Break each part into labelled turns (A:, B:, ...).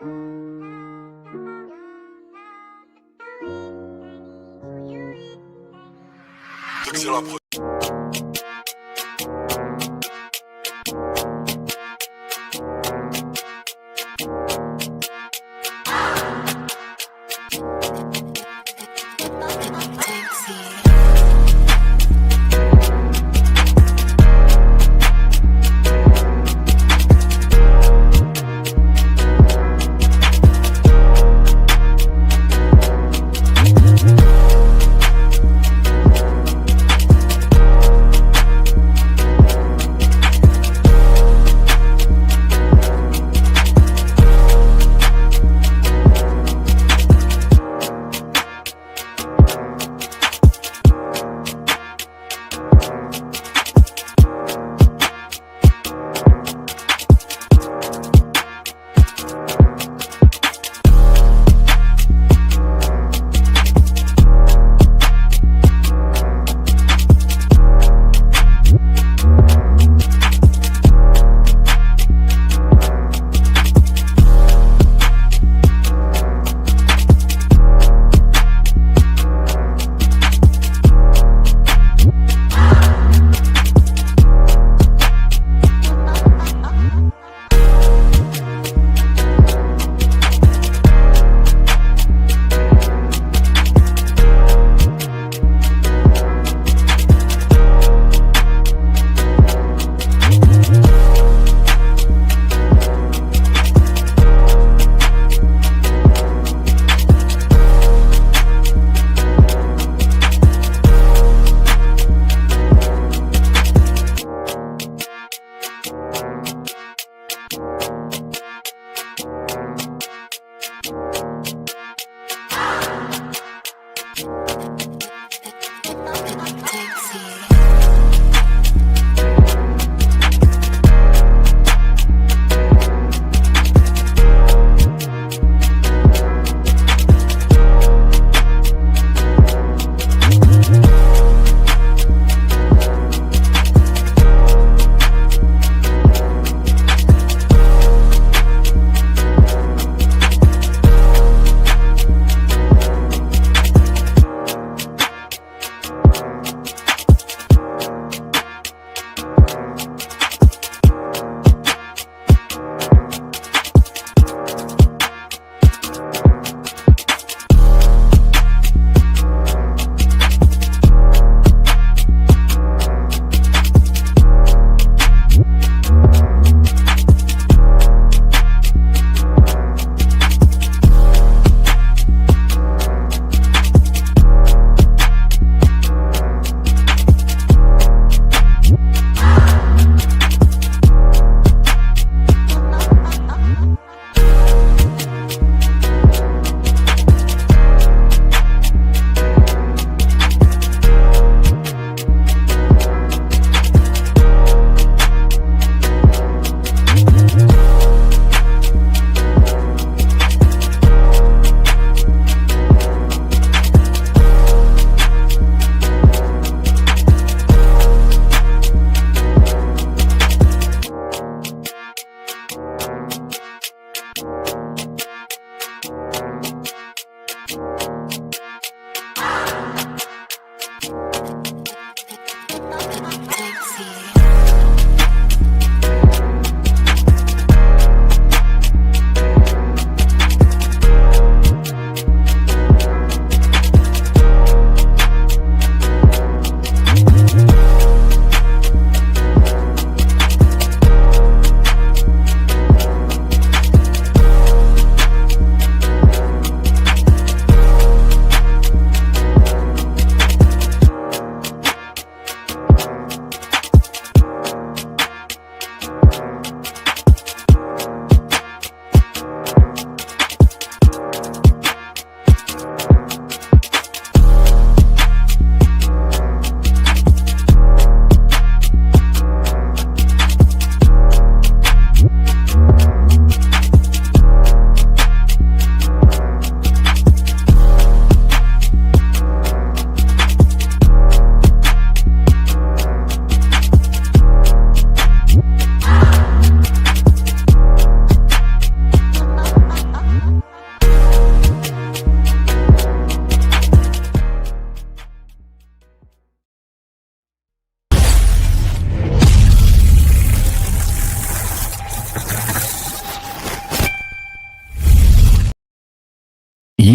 A: TEKZINHO.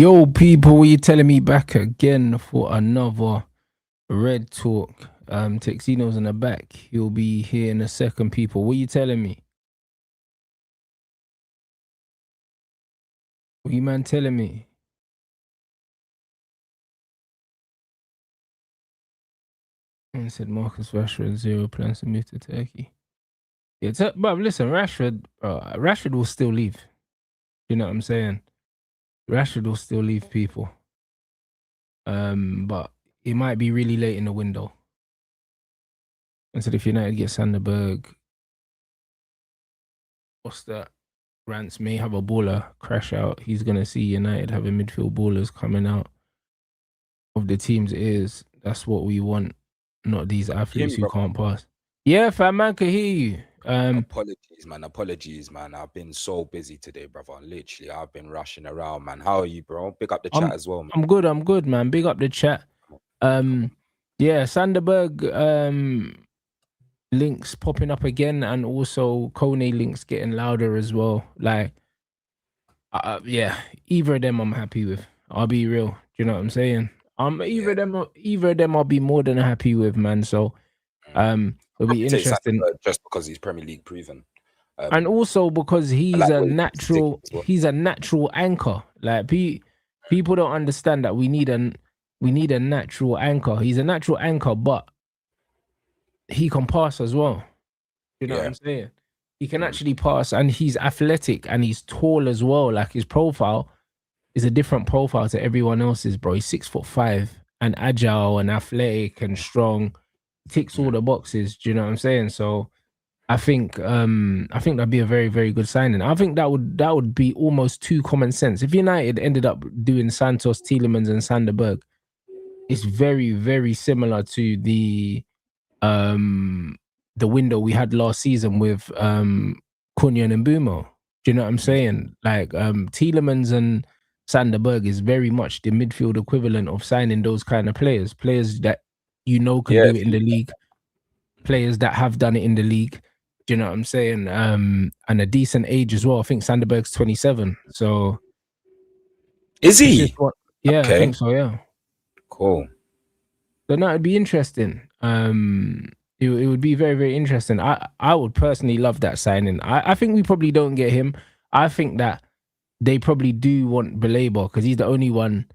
A: Yo, people, what you telling me back again for another Red Talk? TEKZINHO's in the back. He'll be here in a second, people. What you telling me? What you man telling me? And said Marcus Rashford, 0 plans to move to Turkey. Yeah, but listen, Rashford will still leave. You know what I'm saying? Rashford will still leave, people. But it might be really late in the window. And said if United get Sanderberg, what's that? Rants may have a baller crash out. He's gonna see United having midfield ballers coming out of the team's ears. That's what we want, not these athletes who can't pass. Yeah, fam, man, can hear you.
B: Apologies, man. I've been so busy today, brother. Literally, I've been rushing around, man. How are you, bro? Big up the chat as well, man.
A: I'm good, man. Big up the chat. Yeah, Sanderberg links popping up again, and also Kone links getting louder as well. Like, yeah, either of them I'm happy with. I'll be real. Do you know what I'm saying? Either of them I'll be more than happy with, man. So it'll be interesting.
B: Just because he's Premier League proven.
A: And also because he's a natural anchor. Like people don't understand that we need a natural anchor. He's a natural anchor, but he can pass as well. You know what I'm saying? He can actually pass, and he's athletic and he's tall as well. Like, his profile is a different profile to everyone else's, bro. He's 6'5" and agile and athletic and strong. Ticks all the boxes. Do you know what I'm saying? So I think that'd be a very, very good signing. I think that would be almost too common sense. If United ended up doing Santos, Tielemans, and Sanderberg, it's very, very similar to the window we had last season with Cunha and Mbumo. Do you know what I'm saying? Like, Tielemans and Sanderberg is very much the midfield equivalent of signing those kind of players that can do it in the league, players that have done it in the league. Do you know what I'm saying? And a decent age as well. I think Sanderberg's 27. So
B: is he?
A: Yeah, okay. I think so. Yeah.
B: Cool.
A: So no, it'd be interesting. It would be very, very interesting. I would personally love that signing. I think we probably don't get him. I think that they probably do want Baleba because he's the only one.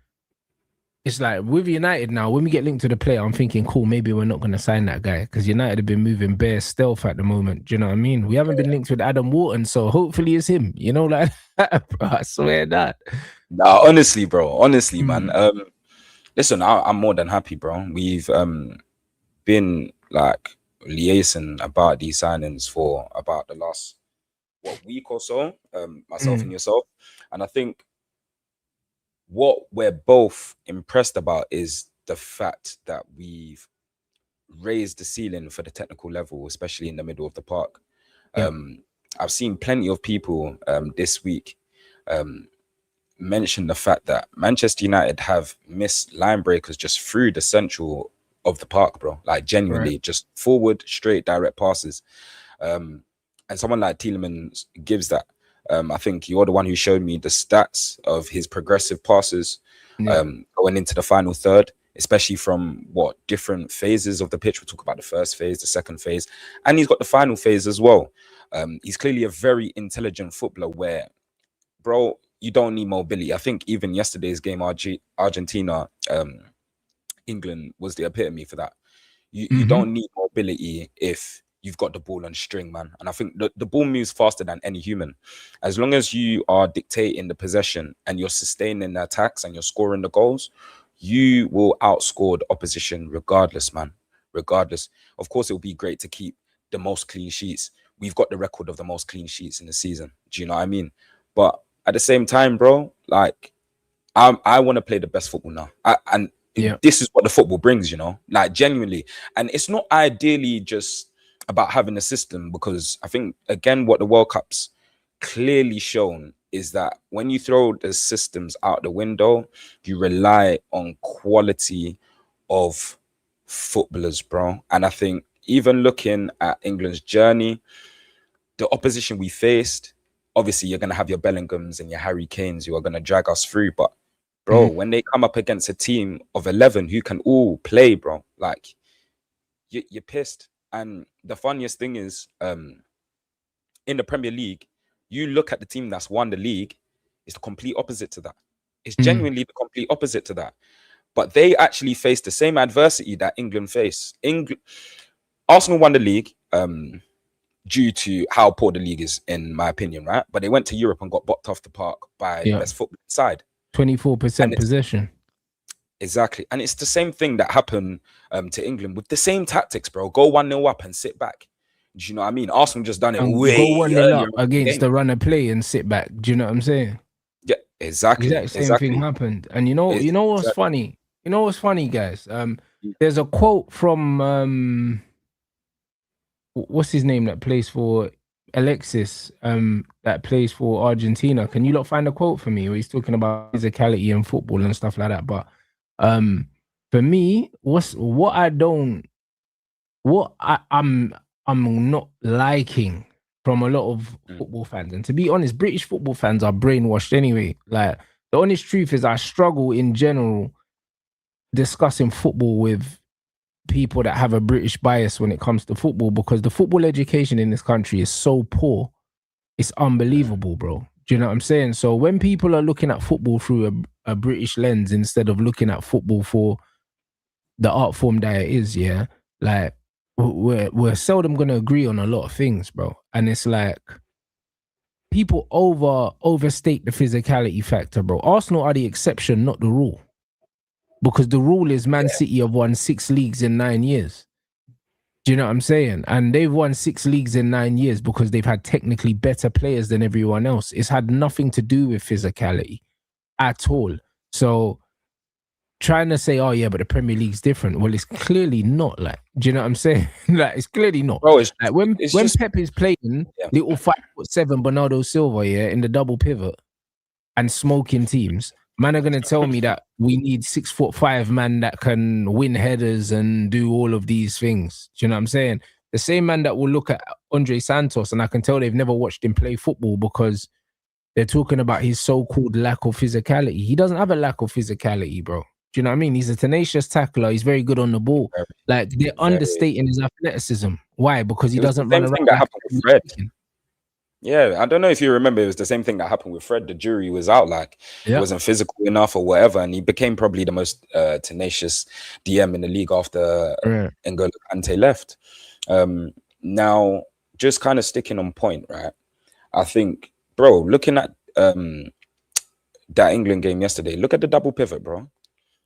A: It's like with United now, when we get linked to the player, I'm thinking, cool, maybe we're not going to sign that guy because United have been moving bare stealth at the moment. Do you know what I mean? We haven't been linked with Adam Wharton, so hopefully it's him. You know, like, bro, I swear that.
B: Nah, honestly, bro. Honestly, man. Listen, I'm more than happy, bro. We've been like liaising about these signings for about the last week or so, myself and yourself, and I think what we're both impressed about is the fact that we've raised the ceiling for the technical level, especially in the middle of the park. I've seen plenty of people this week mention the fact that Manchester United have missed line breakers just through the central of the park, bro. Like, genuinely, just forward, straight, direct passes. And someone like Tielemans gives that. I think you're the one who showed me the stats of his progressive passes going into the final third, especially from different phases of the pitch. We'll talk about the first phase, the second phase, and he's got the final phase as well. He's clearly a very intelligent footballer where, bro, you don't need mobility. I think even yesterday's game, Argentina, England was the epitome for that. You don't need mobility if you've got the ball on string, man. And I think the ball moves faster than any human. As long as you are dictating the possession and you're sustaining the attacks and you're scoring the goals, you will outscore the opposition regardless, man. Regardless. Of course, it will be great to keep the most clean sheets. We've got the record of the most clean sheets in the season. Do you know what I mean? But at the same time, bro, like, I want to play the best football now. This is what the football brings, you know, like, genuinely. And it's not ideally just about having a system, because I think, again, what the World Cup's clearly shown is that when you throw the systems out the window, you rely on quality of footballers, bro. And I think even looking at England's journey, the opposition we faced, obviously you're going to have your Bellinghams and your Harry Kanes who are going to drag us through. But, bro, when they come up against a team of 11 who can all play, bro, like you're pissed. And the funniest thing is, in the Premier League, you look at the team that's won the league, it's the complete opposite to that. It's genuinely the complete opposite to that. But they actually face the same adversity that England face. Arsenal won the league due to how poor the league is, in my opinion, right? But they went to Europe and got bopped off the park by the best football side.
A: 24% possession.
B: Exactly. And it's the same thing that happened to England with the same tactics, bro. Go 1-0 up and sit back. Do you know what I mean? Arsenal just done it way
A: go 1-0 up against the runner play and sit back. Do you know what I'm saying?
B: Yeah, exactly.
A: Exact same thing happened. And you know what's funny? You know what's funny, guys? There's a quote from what's his name that plays for Alexis, that plays for Argentina. Can you lot find a quote for me where he's talking about physicality and football and stuff like that? But for me, I'm not liking from a lot of football fans, and to be honest, British football fans are brainwashed anyway. Like, the honest truth is, I struggle in general discussing football with people that have a British bias when it comes to football, because the football education in this country is so poor. It's unbelievable, bro. Do you know what I'm saying? So when people are looking at football through a British lens instead of looking at football for the art form that it is, yeah, like, we're seldom going to agree on a lot of things, bro. And it's like, people overstate the physicality factor, bro. Arsenal are the exception, not the rule. Because the rule is Man City have won 6 leagues in 9 years. Do you know what I'm saying? And they've won 6 leagues in 9 years because they've had technically better players than everyone else. It's had nothing to do with physicality at all. So trying to say, oh yeah, but the Premier League's different. Well, it's clearly not. Like, do you know what I'm saying? Like, it's clearly not.
B: Bro,
A: like when Pep is playing little 5'7" Bernardo Silva, in the double pivot and smoking teams, man are gonna tell me that we need 6'5" man that can win headers and do all of these things. Do you know what I'm saying? The same man that will look at Andre Santos, and I can tell they've never watched him play football because they're talking about his so-called lack of physicality. He doesn't have a lack of physicality, bro. Do you know what I mean? He's a tenacious tackler. He's very good on the ball. Like, they're understating his athleticism. Why? Because he doesn't run around.
B: That happened with Fred. Yeah, I don't know if you remember, it was the same thing that happened with Fred. The jury was out, like, he wasn't physical enough or whatever, and he became probably the most tenacious DM in the league after N'Golo Kante left. Now, just kind of sticking on point, right? I think, bro, looking at that England game yesterday, look at the double pivot, bro.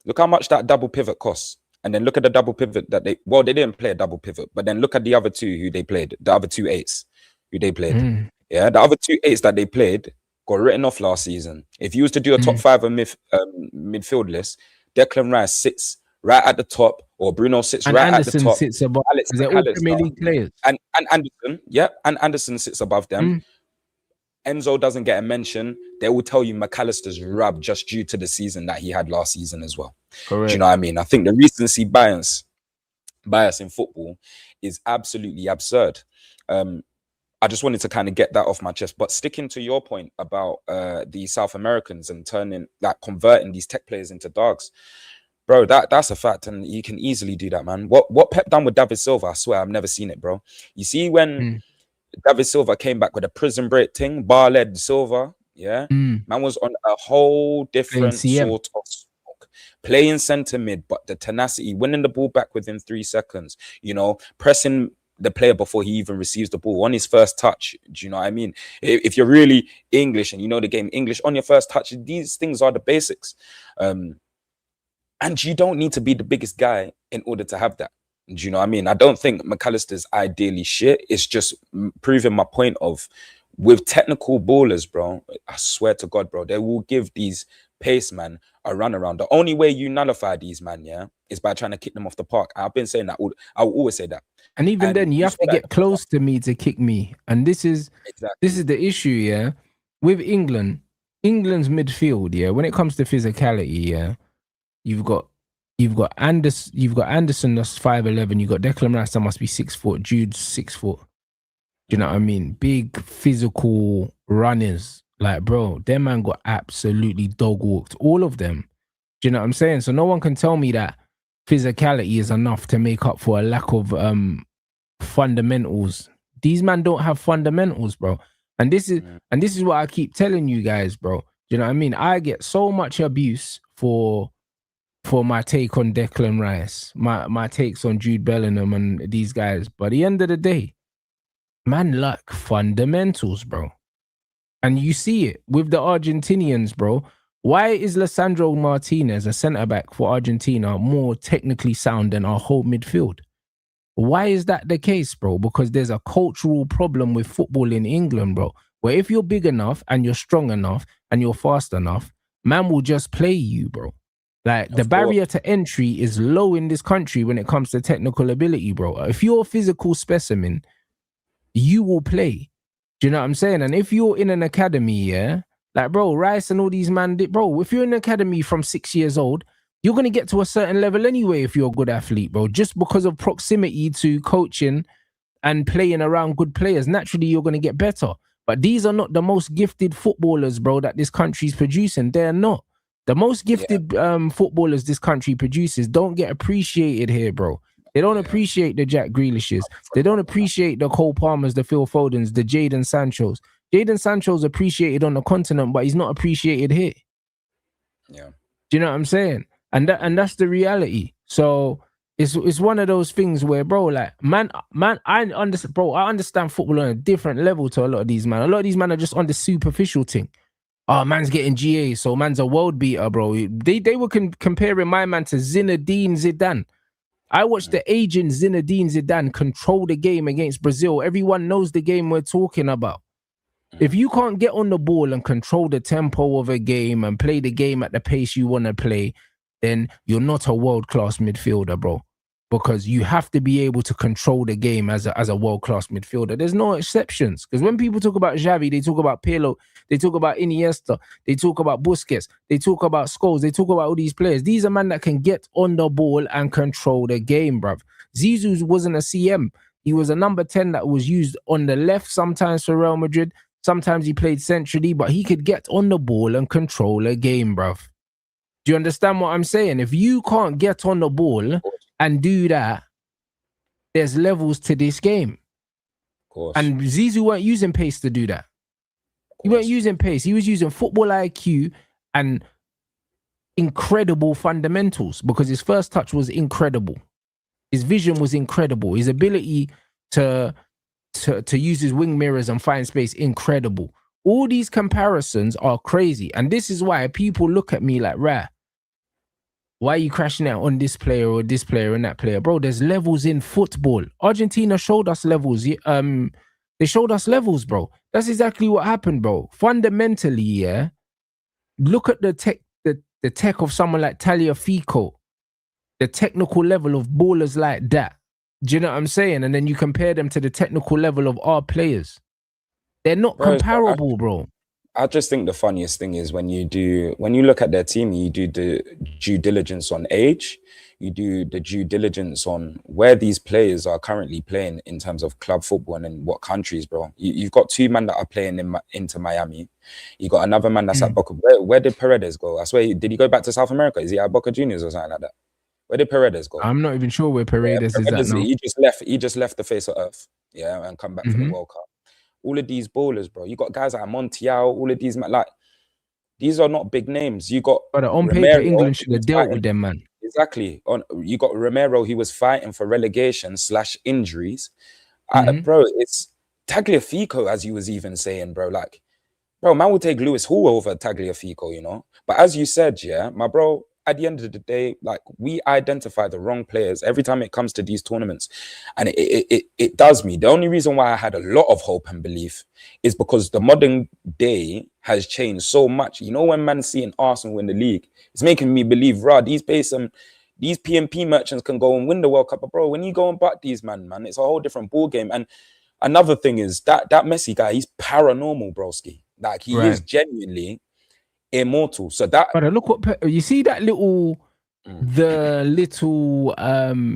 B: Look how much that double pivot costs. And then look at the double pivot that they didn't play a double pivot, but then look at the other two who they played, the other 2 8s who they played. Yeah, the other 2 8s that they played got written off last season. If you was to do a top 5 midfield list, Declan Rice sits right at the top, or Bruno sits
A: and
B: right
A: Anderson
B: at the top.
A: Sits above. They're all Premier League players.
B: And Anderson, and Anderson sits above them. Enzo doesn't get a mention. They will tell you McAllister's rubbed just due to the season that he had last season as well.
A: Correct.
B: Do you know what I mean? I think the recency bias in football is absolutely absurd. I just wanted to kind of get that off my chest. But sticking to your point about the South Americans and converting these tech players into dogs, bro, that's a fact, and you can easily do that, man. What Pep done with David Silva, I swear I've never seen it, bro. You see when David Silva came back with a prison break thing, bar-led Silva, man was on a whole different sort of smoke. Playing centre mid, but the tenacity, winning the ball back within 3 seconds, pressing the player before he even receives the ball on his first touch. Do you know what I mean? If you're really English and you know the game English, on your first touch, these things are the basics. And you don't need to be the biggest guy in order to have that. Do you know what I mean? I don't think McAllister's ideally shit. It's just proving my point of, with technical ballers, bro, I swear to God, bro, they will give these pace man a run around. The only way you nullify these man, is by trying to kick them off the park. I've been saying that. I will always say that.
A: And even then, you have to get close to me to kick me. And this is the issue, with England's midfield, when it comes to physicality, you've got Anderson that's 5'11", you got Declan Rice that must be 6 foot, Jude's 6 foot. Do you know what I mean? Big physical runners. Like, bro, them man got absolutely dog walked. All of them. Do you know what I'm saying? So no one can tell me that physicality is enough to make up for a lack of fundamentals. These men don't have fundamentals, bro. And this is what I keep telling you guys, bro. Do you know what I mean? I get so much abuse for my take on Declan Rice, my takes on Jude Bellingham and these guys. But at the end of the day, man lack fundamentals, bro. And you see it with the Argentinians, bro. Why is Lisandro Martinez, a centre-back for Argentina, more technically sound than our whole midfield? Why is that the case, bro? Because there's a cultural problem with football in England, bro, where if you're big enough and you're strong enough and you're fast enough, man will just play you, bro. Like, the barrier to entry is low in this country when it comes to technical ability, bro. If you're a physical specimen, you will play. Do you know what I'm saying? And if you're in an academy, yeah, like, bro, Rice and all these man, bro, if you're in an academy from 6 years old, you're going to get to a certain level anyway if you're a good athlete, bro, just because of proximity to coaching and playing around good players. Naturally, you're going to get better. But these are not the most gifted footballers, bro, that this country's producing. They're not. The most gifted footballers this country produces don't get appreciated here, bro. They don't appreciate the Jack Grealishes. They don't appreciate the Cole Palmers, the Phil Fodens, the Jadon Sanchos. Jadon Sancho's appreciated on the continent, but he's not appreciated here.
B: Yeah.
A: Do you know what I'm saying? And that's the reality. So it's one of those things where, bro, like, man, I understand football on a different level to a lot of these men. A lot of these men are just on the superficial thing. Oh, man's getting GA, so man's a world beater, bro. They were comparing my man to Zinedine Zidane. I watched the aging Zinedine Zidane control the game against Brazil. Everyone knows the game we're talking about. If you can't get on the ball and control the tempo of a game and play the game at the pace you want to play, then you're not a world-class midfielder, bro. Because you have to be able to control the game as a world-class midfielder. There's no exceptions. Because when people talk about Xavi, they talk about Pirlo, they talk about Iniesta, they talk about Busquets, they talk about Scholes, they talk about all these players. These are men that can get on the ball and control the game, bruv. Zizou wasn't a CM. He was a number 10 that was used on the left sometimes for Real Madrid. Sometimes he played centrally, but he could get on the ball and control a game, bruv. Do you understand what I'm saying? If you can't get on the ball and do that, there's levels to this game.
B: Of course.
A: And Zizou weren't using pace to do that. He weren't using pace. He was using football IQ and incredible fundamentals because his first touch was incredible. His vision was incredible. His ability to use his wing mirrors and find space, incredible. All these comparisons are crazy. And this is why people look at me like, rah, why are you crashing out on this player or this player and that player? Bro, there's levels in football. Argentina showed us levels. They showed us levels, bro. That's exactly what happened, bro. Fundamentally, yeah, look at the tech of someone like Tagliafico, the technical level of ballers like that. Do you know what I'm saying? And then you compare them to the technical level of our players. They're not comparable, bro.
B: I just think the funniest thing is when you look at their team, you do the due diligence on age, you do the due diligence on where these players are currently playing in terms of club football and in what countries, bro. You've got two men that are playing into Miami. You got another man that's at Boca. Where did Paredes go? I swear, did he go back to South America? Is he at Boca Juniors or something like that? Where did Paredes go?
A: I'm not even sure where Paredes is at now.
B: He just left the face of earth, yeah, and come back for the World Cup. All of these ballers, bro. You got guys like Montiel, all of these, like, these are not big names. You got
A: on paper, England should have dealt with them, man.
B: Exactly. You got Romero, he was fighting for relegation / injuries. Bro, it's Tagliafico, as you was even saying, bro. Like, bro, man will take Lewis Hall over Tagliafico, you know. But as you said, yeah, my bro, at the end of the day, like, we identify the wrong players every time it comes to these tournaments. And it does me. The only reason why I had a lot of hope and belief is because the modern day has changed so much. You know, when Man City and Arsenal win the league, it's making me believe, these PMP merchants can go and win the World Cup. But bro, when you go and butt these man, it's a whole different ball game. And another thing is that Messi guy, he's paranormal, broski. Like, he is genuinely immortal. So that,
A: but look what you see, that little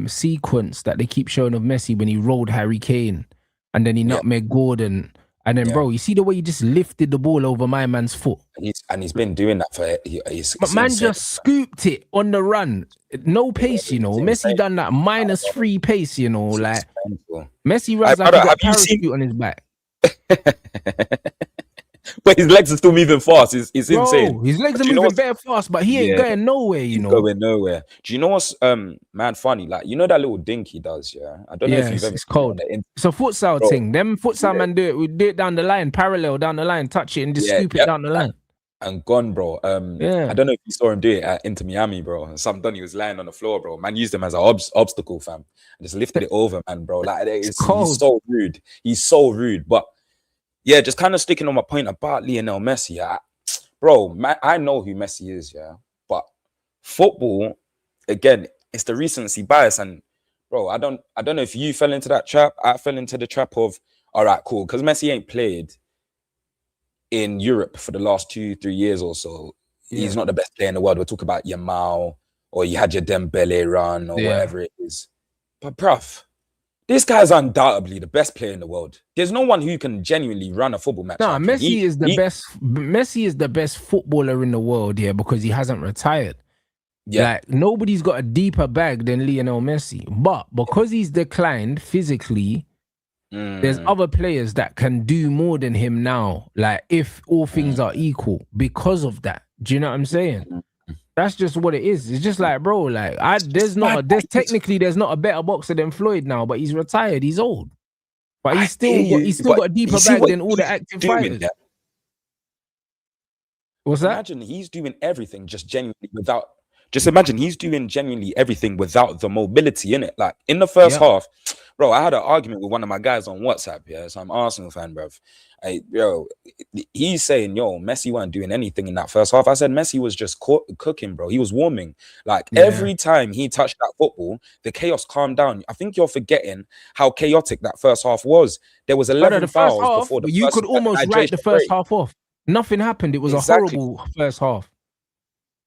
A: sequence that they keep showing of Messi when he rolled Harry Kane and then he nutmegged Gordon And then, bro, you see the way he just lifted the ball over my man's foot.
B: He's been doing that for.
A: But man just scooped it on the run. No pace, you know. Messi done that -3 pace, you know. Like Messi runs like he got a parachute on his back.
B: But his legs are still moving fast. It's insane.
A: His legs are moving very fast, but he ain't going nowhere, you know.
B: Going nowhere. Do you know what's man funny? Like, you know that little dink he does, yeah? I don't know if you've ever.
A: It's cold. It's a futsal thing. Them futsal man do it. We do it down the line, parallel down the line, touch it and just scoop it down the line.
B: And gone, bro. I don't know if you saw him do it at Inter Miami, bro. Some done, he was lying on the floor, bro. Man used him as an obstacle, fam. And just lifted it over, man, bro. Like, he's so rude. He's so rude. But yeah, just kind of sticking on my point about Lionel Messi, yeah. Bro, man, I know who Messi is, yeah. But football, again, it's the recency bias. And bro, I don't know if you fell into that trap. I fell into the trap of, all right, cool, because Messi ain't played in Europe for the last 2-3 years or so. He's not the best player in the world. We'll talk about Yamal, or you had your Dembele run, or whatever it is. But bruv, this guy's undoubtedly the best player in the world. There's no one who can genuinely run a football match.
A: No, Messi is the best. Messi is the best footballer in the world, because he hasn't retired. Yeah, like nobody's got a deeper bag than Lionel Messi. But because he's declined physically, there's other players that can do more than him now. Like if all things are equal, because of that. Do you know what I'm saying? That's just what it is. It's just like, bro, like there's not a better boxer than Floyd now, but he's retired. He's old, but he's still got a deeper bag than all the active fighters. What's that?
B: Imagine he's doing everything just genuinely without. Just imagine he's doing genuinely everything without the mobility in it. Like in the first half, bro, I had an argument with one of my guys on WhatsApp. Yeah, so I'm an Arsenal fan, bro. He's saying, yo, Messi wasn't doing anything in that first half. I said Messi was just cooking, bro. He was warming. Like every time he touched that football, the chaos calmed down. I think you're forgetting how chaotic that first half was. There was 11 fouls before the
A: you could almost write the first half off. Nothing happened. It was a horrible first half.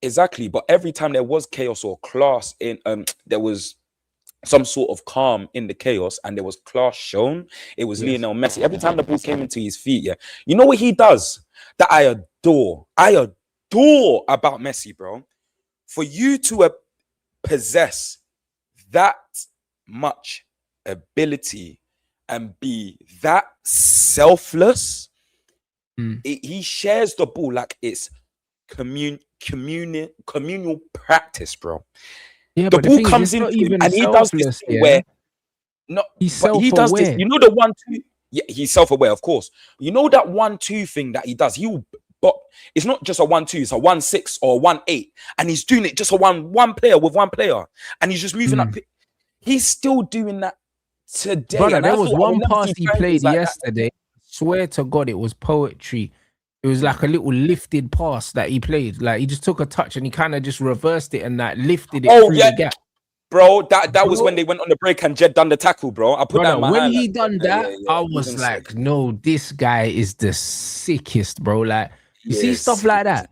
B: Exactly, but every time there was chaos or class in, there was some sort of calm in the chaos, and there was class shown. It was Lionel Messi. Every time the ball came into his feet, you know what he does that I adore about Messi, bro. For you to possess that much ability and be that selfless, he shares the ball like it's communal practice, bro.
A: Yeah,
B: the ball comes in and he does this thing where
A: he's self-aware.
B: He does this. You know the 1-2. Yeah, he's self-aware, of course. You know that 1-2 thing that he does. But it's not just a 1-2. It's a 1-6 or a 1-8, and he's doing it just a one player with one player, and he's just moving up. He's still doing that today.
A: Brother, there was one pass he played yesterday. I swear to God, it was poetry. It was like a little lifted pass that he played. Like he just took a touch and he kind of just reversed it and that lifted it through the gap.
B: Bro, that was when they went on the break and Jed done the tackle, bro. I put that in my
A: when
B: hand.
A: he done that, I was like, no, this guy is the sickest, bro. Like you see stuff like that.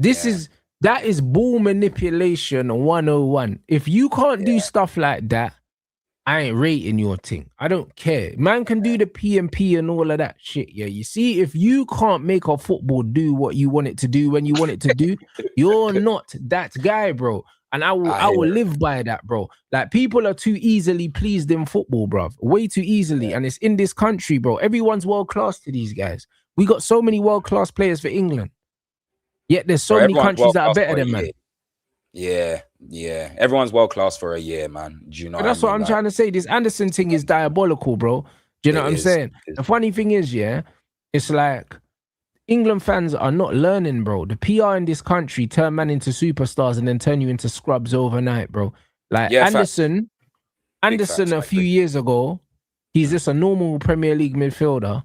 A: That is ball manipulation 101. If you can't do stuff like that, I ain't rating your thing. I don't care. Man can do the PMP and all of that shit. Yeah, you see, if you can't make a football do what you want it to do when you want it to do, you're not that guy, bro. And I will live by that, bro. Like people are too easily pleased in football, bro. Way too easily. And it's in this country, bro. Everyone's world class to these guys. We got so many world class players for England. Yet there's so many countries that are better than man.
B: Yeah. Everyone's world class for a year, man. Do you know?
A: That's what I'm trying to say. This Anderson thing is diabolical, bro. Do you know what I'm saying? The funny thing is, it's like England fans are not learning, bro. The PR in this country turn man into superstars and then turn you into scrubs overnight, bro. Like Anderson a few years ago, he's just a normal Premier League midfielder.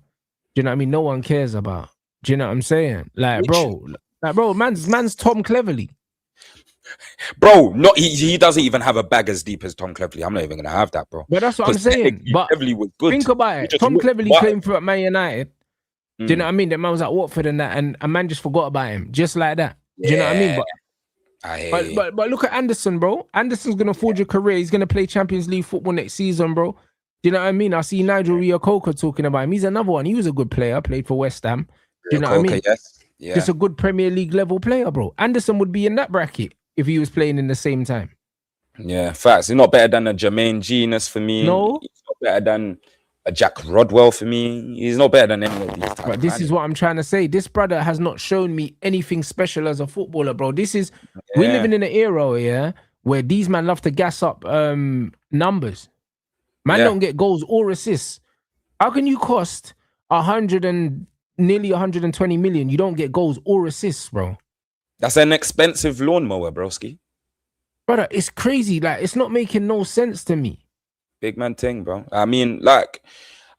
A: Do you know what I mean? No one cares about. Do you know what I'm saying? Like, bro, man's Tom Cleverley.
B: Bro, he doesn't even have a bag as deep as Tom Cleverley. I'm not even gonna have that, bro.
A: But that's what I'm saying. But Cleverley was good. Think about it. Tom Cleverley came for Man United. Do you know what I mean? That man was at Watford and that, and a man just forgot about him, just like that. Do you know what I mean? But look at Anderson, bro. Anderson's gonna forge a career. He's gonna play Champions League football next season, bro. Do you know what I mean? I see Nigel Reo-Coker talking about him. He's another one. He was a good player, played for West Ham. Do you know what I mean?
B: Yes. Yeah.
A: Just a good Premier League level player, bro. Anderson would be in that bracket if he was playing in the same time.
B: Yeah, facts. He's not better than a Jermaine Genius for me.
A: No.
B: He's not better than a Jack Rodwell for me. He's not better than any of these.
A: But this is what I'm trying to say. This brother has not shown me anything special as a footballer, bro. This is we're living in an era, where these men love to gas up numbers. Man don't get goals or assists. How can you cost nearly 120 million? You don't get goals or assists, bro.
B: That's an expensive lawnmower, broski.
A: Brother, it's crazy. Like, it's not making no sense to me.
B: Big man thing, bro. I mean, like,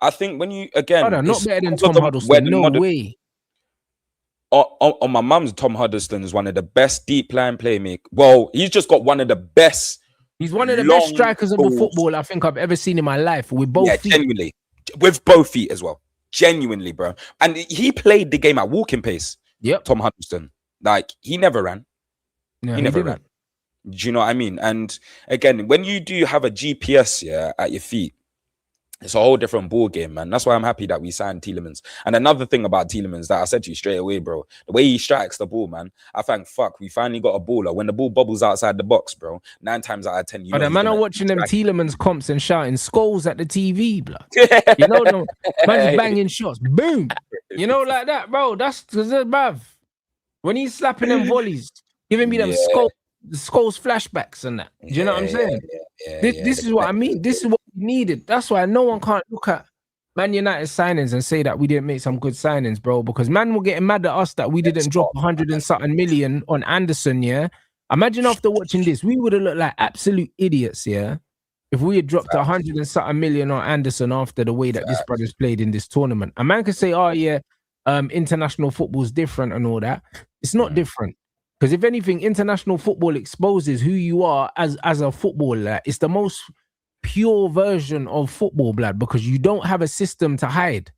B: I think when you again,
A: brother, not better than Tom Huddleston. No way.
B: On my mum's, Tom Huddleston is one of the best deep line playmakers. Well, he's just got one of the best.
A: He's one of the best strikers of a football I think I've ever seen in my life. With both feet.
B: Genuinely. With both feet as well. Genuinely, bro. And he played the game at walking pace.
A: Yep.
B: Tom Huddleston. Like, he never ran.
A: Yeah,
B: he never ran. Do you know what I mean? And again, when you do have a GPS at your feet, it's a whole different ball game, man. That's why I'm happy that we signed Tielemans. And another thing about Tielemans that I said to you straight away, bro, the way he strikes the ball, man, I thank fuck we finally got a baller. When the ball bubbles outside the box, bro, 9 times out of 10, you know.
A: The man are watching them Tielemans comps and shouting skulls at the TV, bro. You know, no, man's banging shots, boom. You know, like that, bro. That's bruv. When he's slapping them volleys, giving me them skulls flashbacks and that. Do you know what I'm saying? This is what I mean. This is what we needed. That's why no one can't look at Man United signings and say that we didn't make some good signings, bro. Because man will get mad at us that we didn't drop 100 and something million on Anderson, yeah? Imagine after watching this, we would have looked like absolute idiots, yeah? If we had dropped 100 and something million on Anderson after the way that this brother's played in this tournament. A man could say, oh yeah, international football's different and all that. It's not different. Because if anything, international football exposes who you are as a footballer. It's the most pure version of football, blood, because you don't have a system to hide.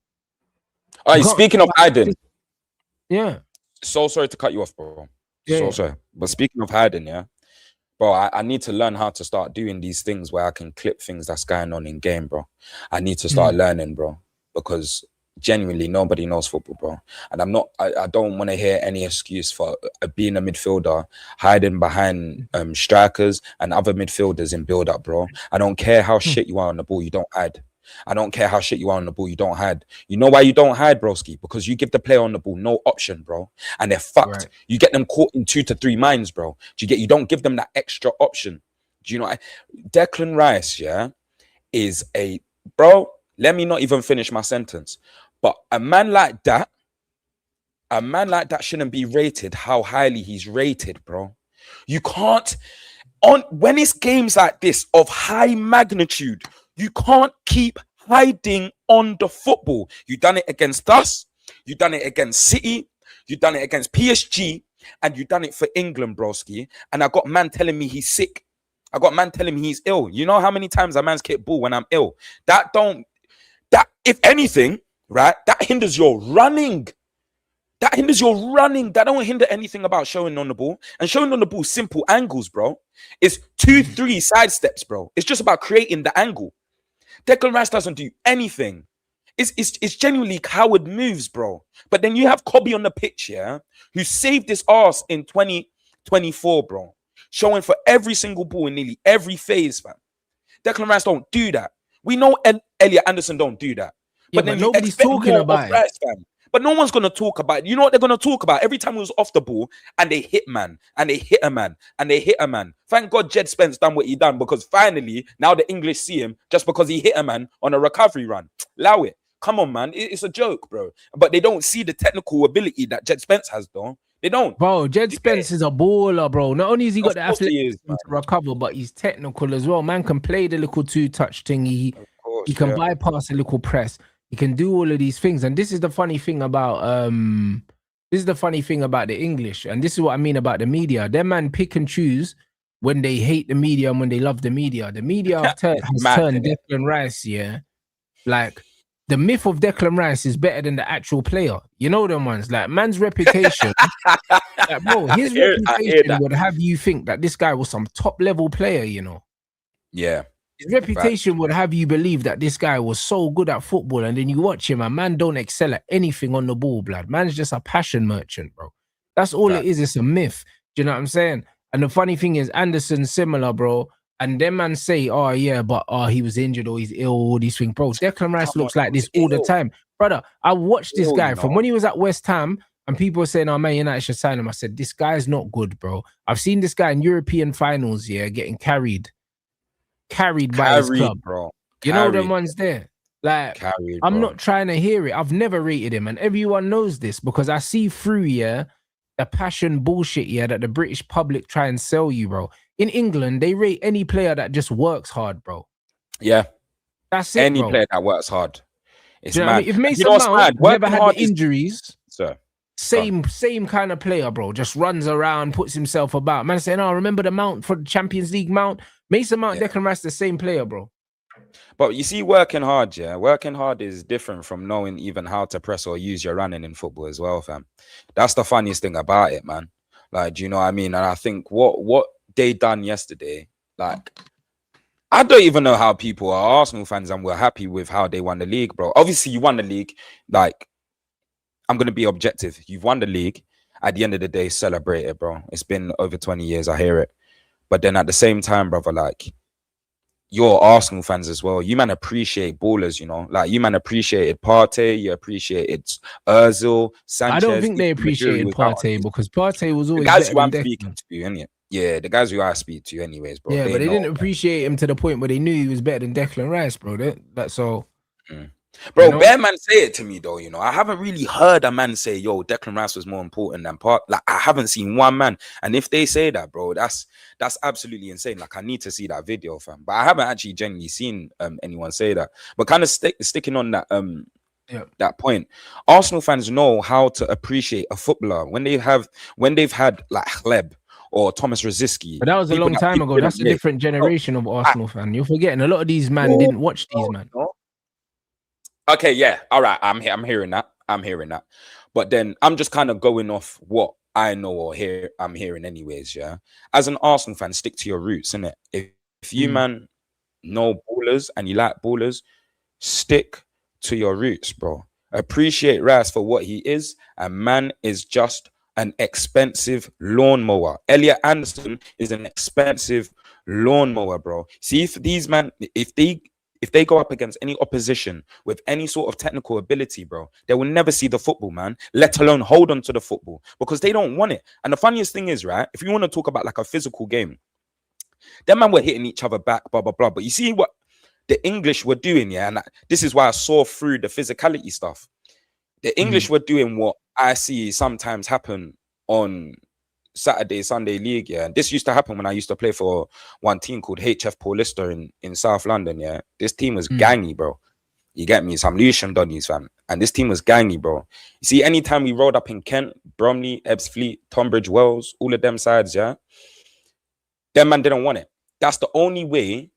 B: All right, speaking of hiding.
A: Yeah.
B: So sorry to cut you off, bro. Sorry. But speaking of hiding, bro, I need to learn how to start doing these things where I can clip things that's going on in game, bro. I need to start learning, bro, because genuinely nobody knows football, bro. And I don't want to hear any excuse for being a midfielder hiding behind strikers and other midfielders in build up, bro. I don't care how shit you are on the ball, you don't hide. I don't care how shit you are on the ball, you don't hide. You know why you don't hide, broski? Because you give the player on the ball no option, bro, and they're fucked. Right. You get them caught in 2 to 3 minds, bro. You don't give them that extra option. Do you know? Declan Rice, is a bro. Let me not even finish my sentence. But a man like that shouldn't be rated how highly he's rated, bro. You can't, when it's games like this of high magnitude, you can't keep hiding on the football. You done it against us, you done it against City, you done it against PSG, and you done it for England, broski. And I got man telling me he's sick. I got man telling me he's ill. You know how many times a man's kicked ball when I'm ill? That if anything, right, that hinders your running. That don't hinder anything about showing on the ball. And showing on the ball, simple angles, bro. It's 2-3 side steps, bro. It's just about creating the angle. Declan Rice doesn't do anything. It's genuinely coward moves, bro. But then you have Kobe on the pitch, who saved his ass in 2024, bro. Showing for every single ball in nearly every phase, fam. Declan Rice don't do that. We know Elliot Anderson don't do that. But then nobody's talking about it. Rice, fam. But no one's going to talk about it. You know what they're going to talk about? Every time he was off the ball and they hit man, and they hit a man, and they hit a man. Thank God Jed Spence done what he done, because finally, now the English see him just because he hit a man on a recovery run. Allow it. Come on, man. It's a joke, bro. But they don't see the technical ability that Jed Spence has, though. They don't. Bro,
A: Jed Spence is a baller, bro. Not only has he got the athleticism to recover, but he's technical as well. Man can play the little 2-touch thing. He can bypass a little press. He can do all of these things. And this is the funny thing about the English. And this is what I mean about the media. Them man pick and choose when they hate the media and when they love the media. The media has turned Declan Rice, like the myth of Declan Rice is better than the actual player. You know them ones. Like man's reputation, like, bro, his reputation would have you think that this guy was some top level player, you know.
B: Yeah.
A: His reputation would have you believe that this guy was so good at football, and then you watch him, and man don't excel at anything on the ball, blood. Man's just a passion merchant, bro. That's all it is. It's a myth. Do you know what I'm saying? And the funny thing is, Anderson's similar, bro. And them man say, oh yeah, but he was injured or he's ill, all these things, bro. Declan Rice looks like this all the time, brother. I watched this guy from when he was at West Ham, and people were saying, "Oh man, United should sign him." I said, "This guy's not good, bro." I've seen this guy in European finals, getting carried by his club,
B: bro.
A: You know them ones there. Like, I'm not trying to hear it. I've never rated him, and everyone knows this because I see through the passion bullshit that the British public try and sell you, bro. In England, they rate any player that just works hard, bro.
B: Yeah,
A: that's it.
B: Any player that works hard. It's mad.
A: I mean? If Mason Mount never had the injuries, same kind of player, bro. Just runs around, puts himself about. Man saying, "Oh, remember the Mount for the Champions League Mount?" Mason Mount, Declan Rice, the same player, bro.
B: But you see, working hard, working hard is different from knowing even how to press or use your running in football as well, fam. That's the funniest thing about it, man. Like, do you know what I mean? And I think what they done yesterday, like, I don't even know how people are Arsenal fans and we're happy with how they won the league, bro. Obviously, you won the league. Like, I'm going to be objective. You've won the league. At the end of the day, celebrate it, bro. It's been over 20 years. I hear it. But then at the same time, brother, like, you're Arsenal fans as well. You man appreciate ballers, you know. Like, you man appreciated Partey. You appreciated Ozil, Sanchez.
A: I don't think they appreciated Partey because Partey was always the guys who I'm speaking
B: to, innit? Yeah, the guys who I speak to anyways, bro.
A: Yeah, but they didn't appreciate him to the point where they knew he was better than Declan Rice, bro. That's all.
B: Bro, you know? Bear man say it to me though, you know. I haven't really heard a man say, yo, Declan Rice was more important than Like, I haven't seen one man. And if they say that, bro, that's absolutely insane. Like, I need to see that video, fam. But I haven't actually genuinely seen anyone say that. But kind of sticking on that that point, Arsenal fans know how to appreciate a footballer when they've had like Hleb or Thomas Rosicky.
A: But that was a long time ago. That's a different generation of Arsenal fan. You're forgetting a lot of these men didn't watch these man.
B: Okay, yeah, all right. I'm hearing that. But then I'm just kind of going off what I know or I'm hearing anyways. Yeah, as an Arsenal fan, stick to your roots, innit? If you man know ballers and you like ballers, stick to your roots, bro. Appreciate Rice for what he is. And man is just an expensive lawnmower. Elliot Anderson is an expensive lawnmower, bro. See, if these man, if they go up against any opposition with any sort of technical ability, bro, they will never see the football, man, let alone hold on to the football because they don't want it. And the funniest thing is, right, if you want to talk about like a physical game, them man were hitting each other back, blah, blah, blah. But you see what the English were doing, and this is why I saw through the physicality stuff. The English were doing what I see sometimes happen on Saturday, Sunday league, and this used to happen when I used to play for one team called HF Paulista in South London, This team was gangy, bro. You get me? Some Lucian Donnies, fam. And this team was gangy, bro. You see, anytime we rolled up in Kent, Bromley, Ebbsfleet, Tonbridge Wells, all of them sides, them man didn't want it. That's the only way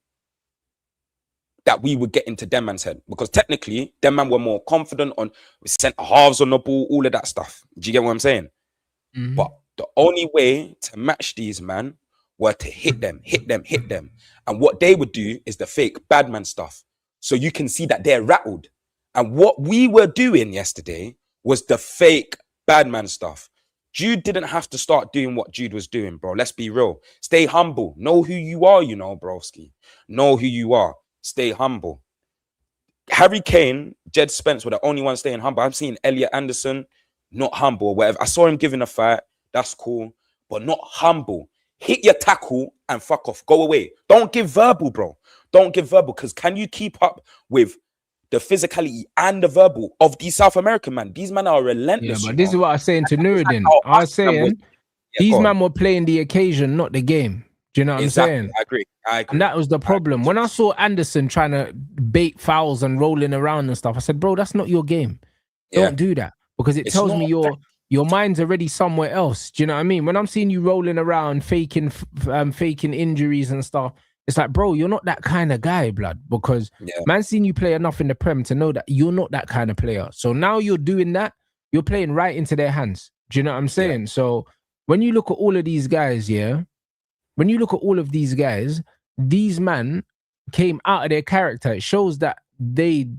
B: that we would get into them man's head, because technically, them man were more confident on centre halves on the ball, all of that stuff. Do you get what I'm saying? But the only way to match these man were to hit them. And what they would do is the fake bad man stuff. So you can see that they're rattled. And what we were doing yesterday was the fake bad man stuff. Jude didn't have to start doing what Jude was doing, bro. Let's be real. Stay humble. Know who you are, you know, broski. Know who you are. Stay humble. Harry Kane, Jed Spence were the only ones staying humble. I'm seeing Elliot Anderson, not humble or whatever. I saw him giving a fight. That's cool. But not humble. Hit your tackle and fuck off. Go away. Don't give verbal, bro. Don't give verbal. Because can you keep up with the physicality and the verbal of these South American man? These men are relentless.
A: Yeah, but this is what I was saying to Nuruddin. I was saying these men were playing the occasion, not the game. Do you know what I'm saying?
B: I agree.
A: And that was the problem. When I saw Anderson trying to bait fouls and rolling around and stuff, I said, bro, that's not your game. Don't do that. Because it tells me your mind's already somewhere else. Do you know what I mean? When I'm seeing you rolling around, faking injuries and stuff, it's like, bro, you're not that kind of guy, blood. Because man's seen you play enough in the Prem to know that you're not that kind of player. So now you're doing that, you're playing right into their hands. Do you know what I'm saying? Yeah. So when you look at all of these guys, when you look at all of these guys, these men came out of their character. It shows that they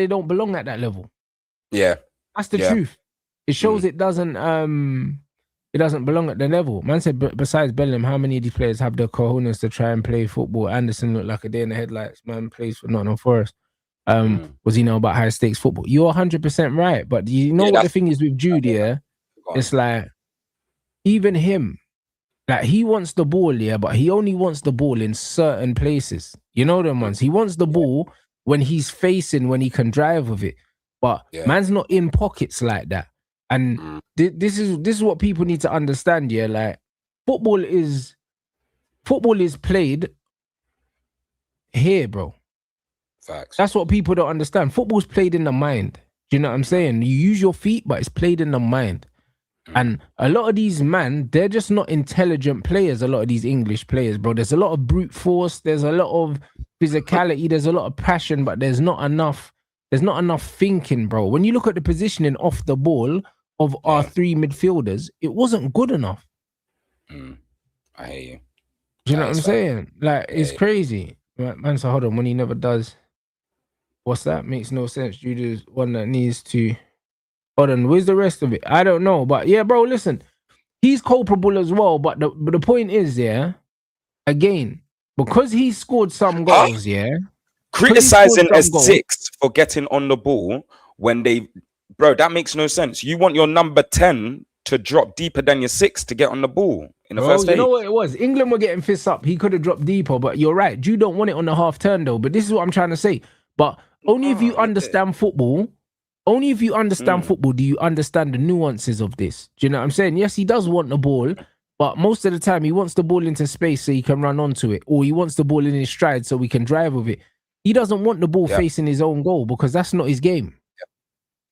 A: don't belong at that level.
B: Yeah,
A: that's the truth. It shows it doesn't belong at the level. Man said, besides Bellingham, how many of these players have the cojones to try and play football? Anderson looked like a day in the headlights. Man plays for Nottingham Forest. Was he know about high stakes football? You're 100% right. But you know what the thing is with Jude, it's like, even him, like, he wants the ball, but he only wants the ball in certain places. You know them ones. He wants the ball when he's facing, when he can drive with it. But man's not in pockets like that. And this is what people need to understand, like, football is played here, bro.
B: Facts.
A: That's what people don't understand. Football's played in the mind. Do you know what I'm saying? You use your feet, but it's played in the mind. And a lot of these they're just not intelligent players. A lot of these English players, bro. There's a lot of brute force. There's a lot of physicality. There's a lot of passion, but there's not enough thinking, bro. When you look at the positioning off the ball of our three midfielders, it wasn't good enough.
B: I hear you.
A: Do you know what I'm saying? Like, it's crazy. Man, so hold on. When he never does, what's that? Makes no sense. Jude's one that needs to. Hold on, where's the rest of it? I don't know. But yeah, bro, listen, he's culpable as well. But the point is, again, because he scored some goals,
B: criticizing a six for getting on the ball when bro, that makes no sense. You want your number 10 to drop deeper than your 6 to get on the ball in the first stage.
A: You know what it was? England were getting fists up. He could have dropped deeper, but you're right. You don't want it on the half turn though. But this is what I'm trying to say. But only if you understand football. Only if you understand football do you understand the nuances of this. Do you know what I'm saying? Yes, he does want the ball, but most of the time he wants the ball into space so he can run onto it, or he wants the ball in his stride so we can drive with it. He doesn't want the ball facing his own goal because that's not his game.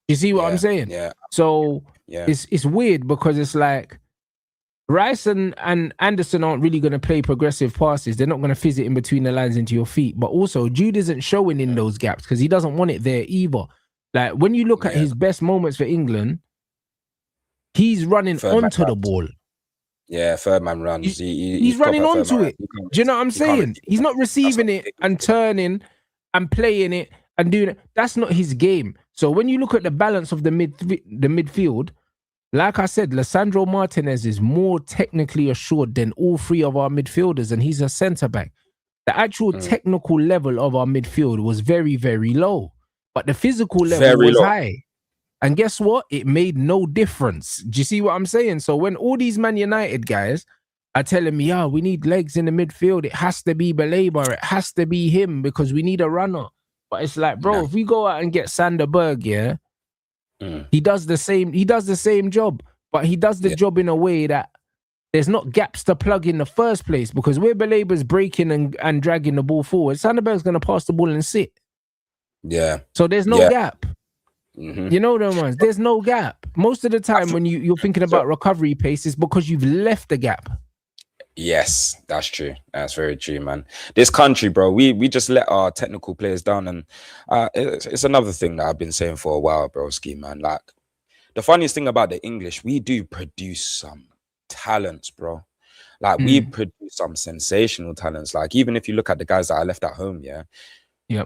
A: You see what I'm saying?
B: Yeah.
A: So it's weird because it's like Rice and Anderson aren't really going to play progressive passes. They're not going to fizz it in between the lines into your feet. But also Jude isn't showing in those gaps because he doesn't want it there either. Like, when you look at his best moments for England, he's running onto the ball.
B: Yeah, third man runs.
A: He's running onto it. Do you know what I'm saying? He's not receiving it and turning and playing it and doing it. That's not his game. So when you look at the balance of the midfield, like I said, Lisandro Martinez is more technically assured than all three of our midfielders, and he's a centre-back. The actual technical level of our midfield was very, very low. But the physical level was high. And guess what? It made no difference. Do you see what I'm saying? So when all these Man United guys are telling me, we need legs in the midfield, it has to be Baleba, it has to be him because we need a runner. But it's like, bro, if we go out and get Sander Berg, he does the same job, but he does the job in a way that there's not gaps to plug in the first place, because where Baleba's breaking and dragging the ball forward, Sander Berg's going to pass the ball and sit.
B: Yeah.
A: So there's no gap. You know them ones. There's no gap. Most of the time when you're thinking about recovery pace, it's because you've left the gap.
B: Yes, that's true. That's very true, man. This country, bro, we just let our technical players down, and it's another thing that I've been saying for a while, bro, Ski, man. Like, the funniest thing about the English, we do produce some talents, bro. Like, we produce some sensational talents. Like, even if you look at the guys that I left at home,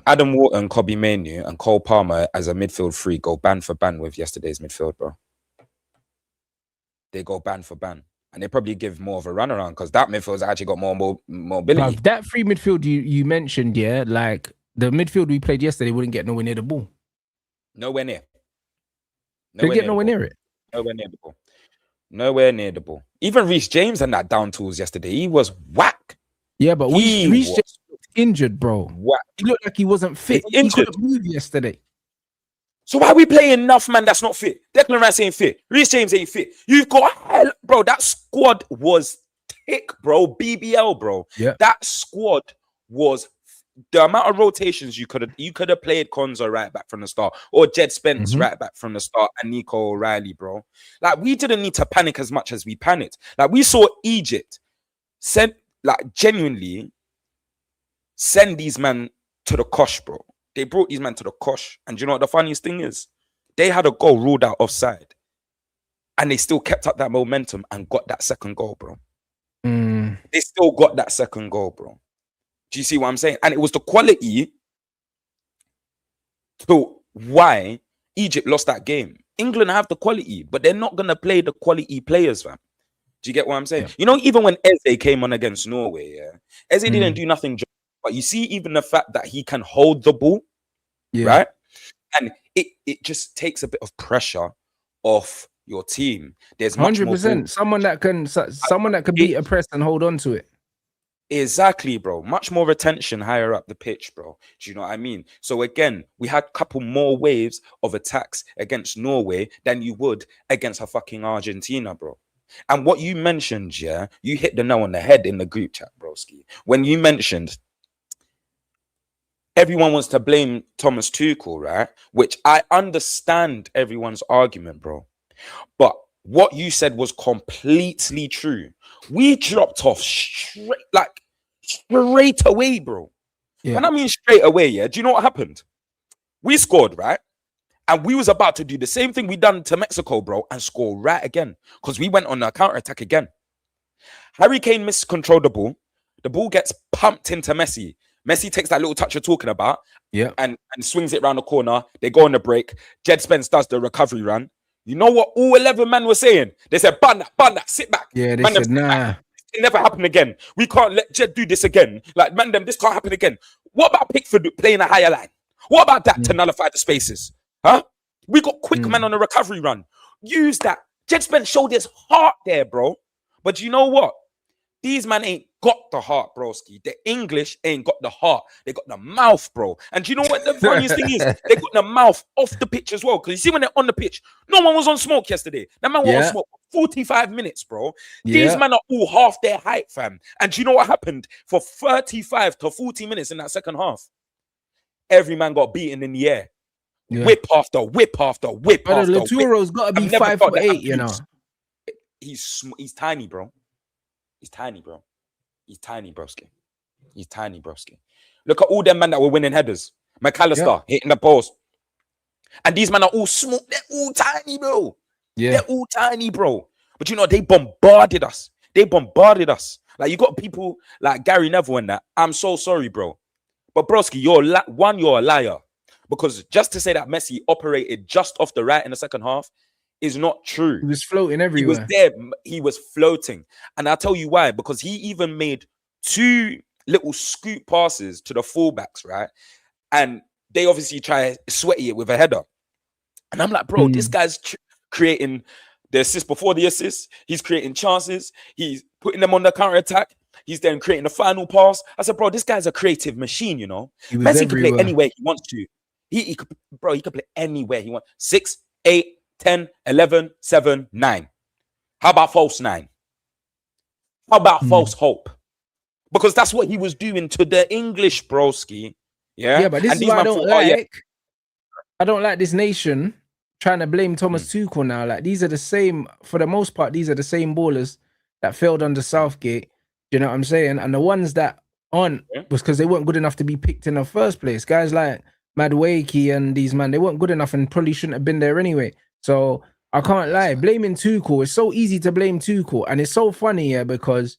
B: Adam Wharton, Kobbie Mainoo, and Cole Palmer as a midfield three go band for band with yesterday's midfield, bro. They go band for band. And they probably give more of a run around because that midfield's actually got more mobility.
A: But that free midfield you mentioned, like the midfield we played yesterday wouldn't get nowhere near the ball.
B: Nowhere near.
A: They get nowhere near it.
B: Nowhere near the ball. Nowhere near the ball. Even Reece James and that down tools yesterday, he was whack.
A: Yeah, but Reece James looked injured, bro.
B: Whack.
A: He looked like he wasn't fit. He couldn't move yesterday.
B: So why are we playing enough, man, that's not fit? Declan Rice ain't fit. Reece James ain't fit. You've got, bro, that squad was thick, bro. BBL, bro.
A: Yeah.
B: That squad was, the amount of rotations you could have played Konzo right back from the start, or Jed Spence right back from the start, and Nico O'Reilly, bro. Like, we didn't need to panic as much as we panicked. Like, we saw Egypt genuinely send these men to the kosh, bro. They brought these men to the kosh. And you know what the funniest thing is? They had a goal ruled out offside. And they still kept up that momentum and got that second goal, bro. They still got that second goal, bro. Do you see what I'm saying? And it was the quality to why Egypt lost that game. England have the quality, but they're not gonna play the quality players, fam. Do you get what I'm saying?
A: Yeah.
B: You know, even when Eze came on against Norway, Eze didn't do nothing, but you see, even the fact that he can hold the ball, right? And it just takes a bit of pressure off your team. There's
A: 100%. Someone that can beat a press and hold on to it.
B: Exactly, bro. Much more retention higher up the pitch, bro. Do you know what I mean? So again, we had a couple more waves of attacks against Norway than you would against a fucking Argentina, bro. And what you mentioned, yeah, you hit the nail on the head in the group chat, broski. When you mentioned everyone wants to blame Thomas Tuchel, right? Which I understand everyone's argument, bro. But what you said was completely true. We dropped off straight away, bro. Yeah. And I mean straight away, yeah. Do you know what happened? We scored, right? And we was about to do the same thing we done to Mexico, bro, and score right again. Because we went on a counter-attack again. Harry Kane miscontrolled the ball. The ball gets pumped into Messi. Messi takes that little touch you're talking about, and swings it around the corner. They go on the break. Jed Spence does the recovery run. You know what all 11 men were saying? They said, "Ban that, sit back."
A: Yeah, they said, "Nah,
B: it never happened again. We can't let Jed do this again. Like, man, this can't happen again." What about Pickford playing a higher line? What about that to nullify the spaces? Huh? We got quick men on the recovery run. Use that. Jed Spence showed his heart there, bro. But you know what? These man ain't got the heart, broski. The English ain't got the heart. They got the mouth, bro. And you know what the funniest thing is? They got the mouth off the pitch as well. Because you see when they're on the pitch, no one was on smoke yesterday. That man was on smoke for 45 minutes, bro. These men are all half their height, fam. And you know what happened? For 35 to 40 minutes in that second half, every man got beaten in the air. Whip after whip after whip after whip.
A: Laturo's got to be 5'8", you know.
B: He's tiny, bro. He's tiny, bro. He's tiny, broski. He's tiny, broski. Look at all them men that were winning headers. McAllister hitting the post. And these men are all small. They're all tiny, bro. Yeah. They're all tiny, bro. But you know, they bombarded us. They bombarded us. Like, you got people like Gary Neville and that. I'm so sorry, bro. But broski, you're a liar. Because just to say that Messi operated just off the right in the second half is not true.
A: He was floating everywhere.
B: He was there. He was floating. And I'll tell you why. Because he even made 2 little scoop passes to the fullbacks, right? And they obviously try sweaty it with a header. And I'm like, bro, this guy's creating the assist before the assist. He's creating chances. He's putting them on the counter-attack. He's then creating the final pass. I said, bro, this guy's a creative machine, you know? Messi can play anywhere he wants to. He could play anywhere he wants. 6, 8, 10, 11, 7, 9. How about false 9? How about false hope? Because that's what he was doing to the English, broski. Yeah,
A: but this is what I don't like. I don't like this nation trying to blame Thomas Tuchel now. Like, these are the same, for the most part, these are the same ballers that failed under Southgate. You know what I'm saying? And the ones that aren't was because they weren't good enough to be picked in the first place. Guys like Madueke and these man, they weren't good enough and probably shouldn't have been there anyway. So I can't lie. Blaming Tuchel, it's so easy to blame Tuchel. And it's so funny, because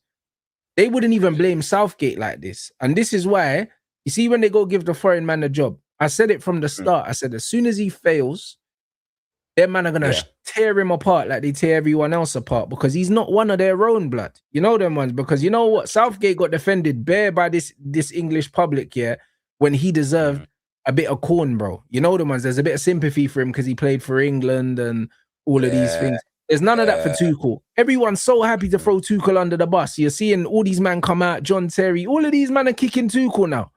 A: they wouldn't even blame Southgate like this. And this is why, you see, when they go give the foreign man a job, I said it from the start. I said, as soon as he fails, them man are going to tear him apart like they tear everyone else apart, because he's not one of their own blood. You know them ones, because you know what? Southgate got defended bare by this English public, when he deserved a bit of corn, bro. You know the ones. There's a bit of sympathy for him because he played for England and all of these things. There's none of that for Tuchel. Everyone's so happy to throw Tuchel under the bus. You're seeing all these men come out, John Terry, all of these men are kicking Tuchel now.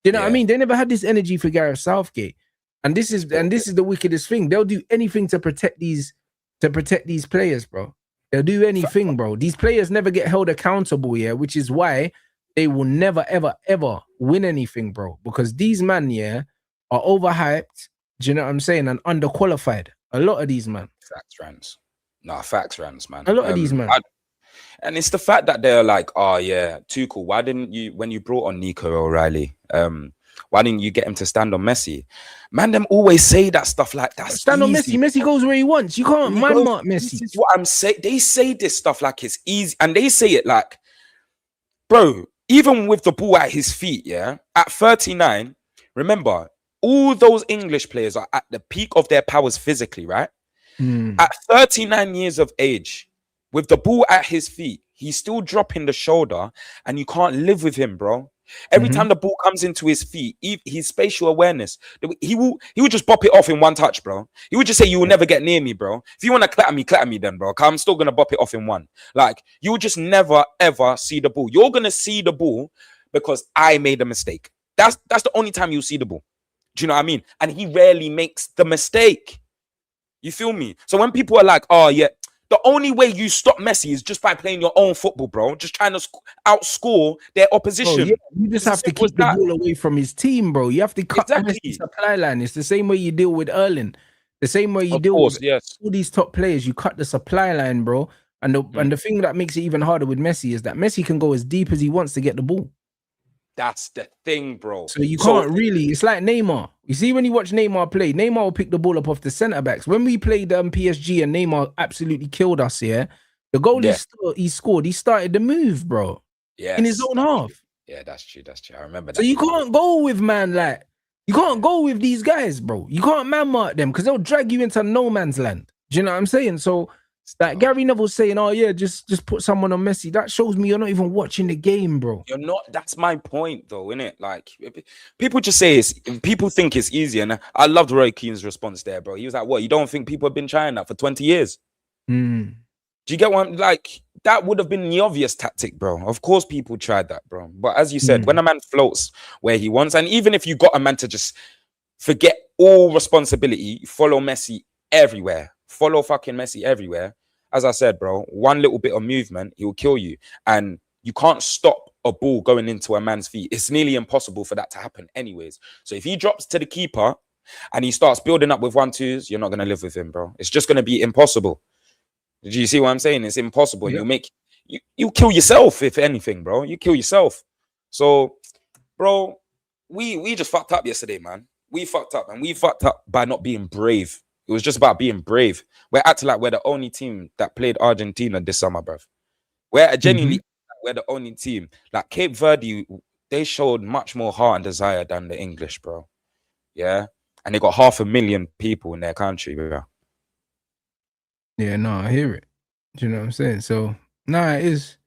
A: You know what I mean? They never had this energy for Gareth Southgate. And this is the wickedest thing. They'll do anything to protect these players, bro. They'll do anything, bro. These players never get held accountable, which is why they will never, ever, ever win anything, bro. Because these men, are overhyped, do you know what I'm saying, and underqualified. A lot of these men.
B: Facts, Rants. Nah, facts, Rants, man.
A: A lot of these men.
B: And it's the fact that they're like, oh yeah, Tuchel, why didn't you, when you brought on Nico O'Reilly, why didn't you get him to stand on Messi? Man, them always say that stuff like that.
A: Stand on Messi. Messi goes where he wants. You can't man mark Messi.
B: This is what I'm saying. They say this stuff like it's easy. And they say it like, bro, even with the ball at his feet, yeah, at 39, remember, all those English players are at the peak of their powers physically, right? At 39 years of age, with the ball at his feet, he's still dropping the shoulder, and you can't live with him, bro. Every time the ball comes into his feet, his spatial awareness, he will just bop it off in one touch, bro. He would just say, "You will never get near me, bro. If you want to clatter me then, bro. I'm still gonna bop it off in one." Like, you will just never ever see the ball. You're gonna see the ball because I made a mistake. That's the only time you'll see the ball. Do you know what I mean? And he rarely makes the mistake. You feel me? So when people are like, "Oh yeah," the only way you stop Messi is just by playing your own football, bro. Just trying to outscore their opposition.
A: Oh, yeah. You just have to keep the ball away from his team, bro. You have to cut the supply line. It's the same way you deal with Erling. The same way you deal with all these top players. You cut the supply line, bro. And the thing that makes it even harder with Messi is that Messi can go as deep as he wants to get the ball.
B: That's the thing, bro.
A: So you can't really. It's like Neymar. You see, when you watch Neymar play, Neymar will pick the ball up off the centre backs. When we played PSG and Neymar absolutely killed us, yeah, the goal he scored, he started the move, bro. Yeah, in his own half.
B: Yeah, that's true. That's true. I remember that.
A: So you can't go with you can't go with these guys, bro. You can't man mark them because they'll drag you into no man's land. Do you know what I'm saying? So like Gary Neville saying, "Oh yeah, just put someone on Messi." That shows me you're not even watching the game, bro.
B: You're not. That's my point, though, isn't it? Like, people just say people think it's easy, and I loved Roy Keane's response there, bro. He was like, "What? You don't think people have been trying that for 20 years?" Do you get one? Like, that would have been the obvious tactic, bro. Of course, people tried that, bro. But as you said, when a man floats where he wants, and even if you got a man to just forget all responsibility, follow Messi everywhere. Follow fucking Messi everywhere. As I said, bro, one little bit of movement, he will kill you. And you can't stop a ball going into a man's feet. It's nearly impossible for that to happen anyways. So if he drops to the keeper and he starts building up with 1-2s, you're not going to live with him, bro. It's just going to be impossible. Do you see what I'm saying? It's impossible. Yeah. You kill yourself, if anything, bro. You kill yourself. So, bro, we just fucked up yesterday, man. We fucked up, and we fucked up by not being brave. It was just about being brave. We're acting like we're the only team that played Argentina this summer, bruv. We're genuinely we're the only team. Like Cape Verde, they showed much more heart and desire than the English, bro. Yeah, and they got 500,000 people in their country, bro.
A: Yeah, no, I hear it. Do you know what I'm saying? So, nah, it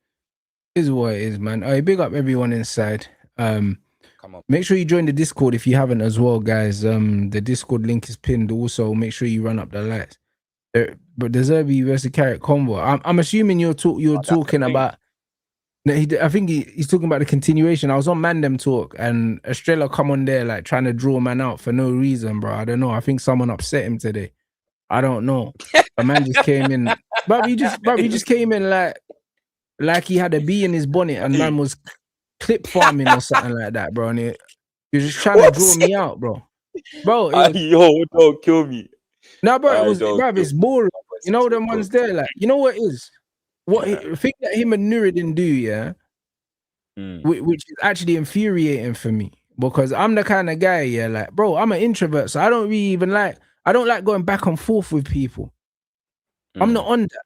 A: is what it is, man. All right, big up everyone inside. Come on. Make sure you join the Discord if you haven't as well, guys. The Discord link is pinned. Also, make sure you run up the lights. But the Zerbi versus Carrot convo. I'm assuming you're talking about. I think he's talking about the continuation. I was on Mandem Talk and Estrella come on there like trying to draw man out for no reason, bro. I don't know. I think someone upset him today. I don't know. A man just came in, but he just came in like he had a bee in his bonnet and man was clip farming or something like that, bro. And he was just trying to draw me out, bro.
B: Yo, don't kill me.
A: No, bro, it's boring. You know them ones there, like, you know what it is? The thing that him and Nuruddin do, yeah, which is actually infuriating for me because I'm the kind of guy, yeah, like, bro, I'm an introvert, so I don't like going back and forth with people. I'm not on that.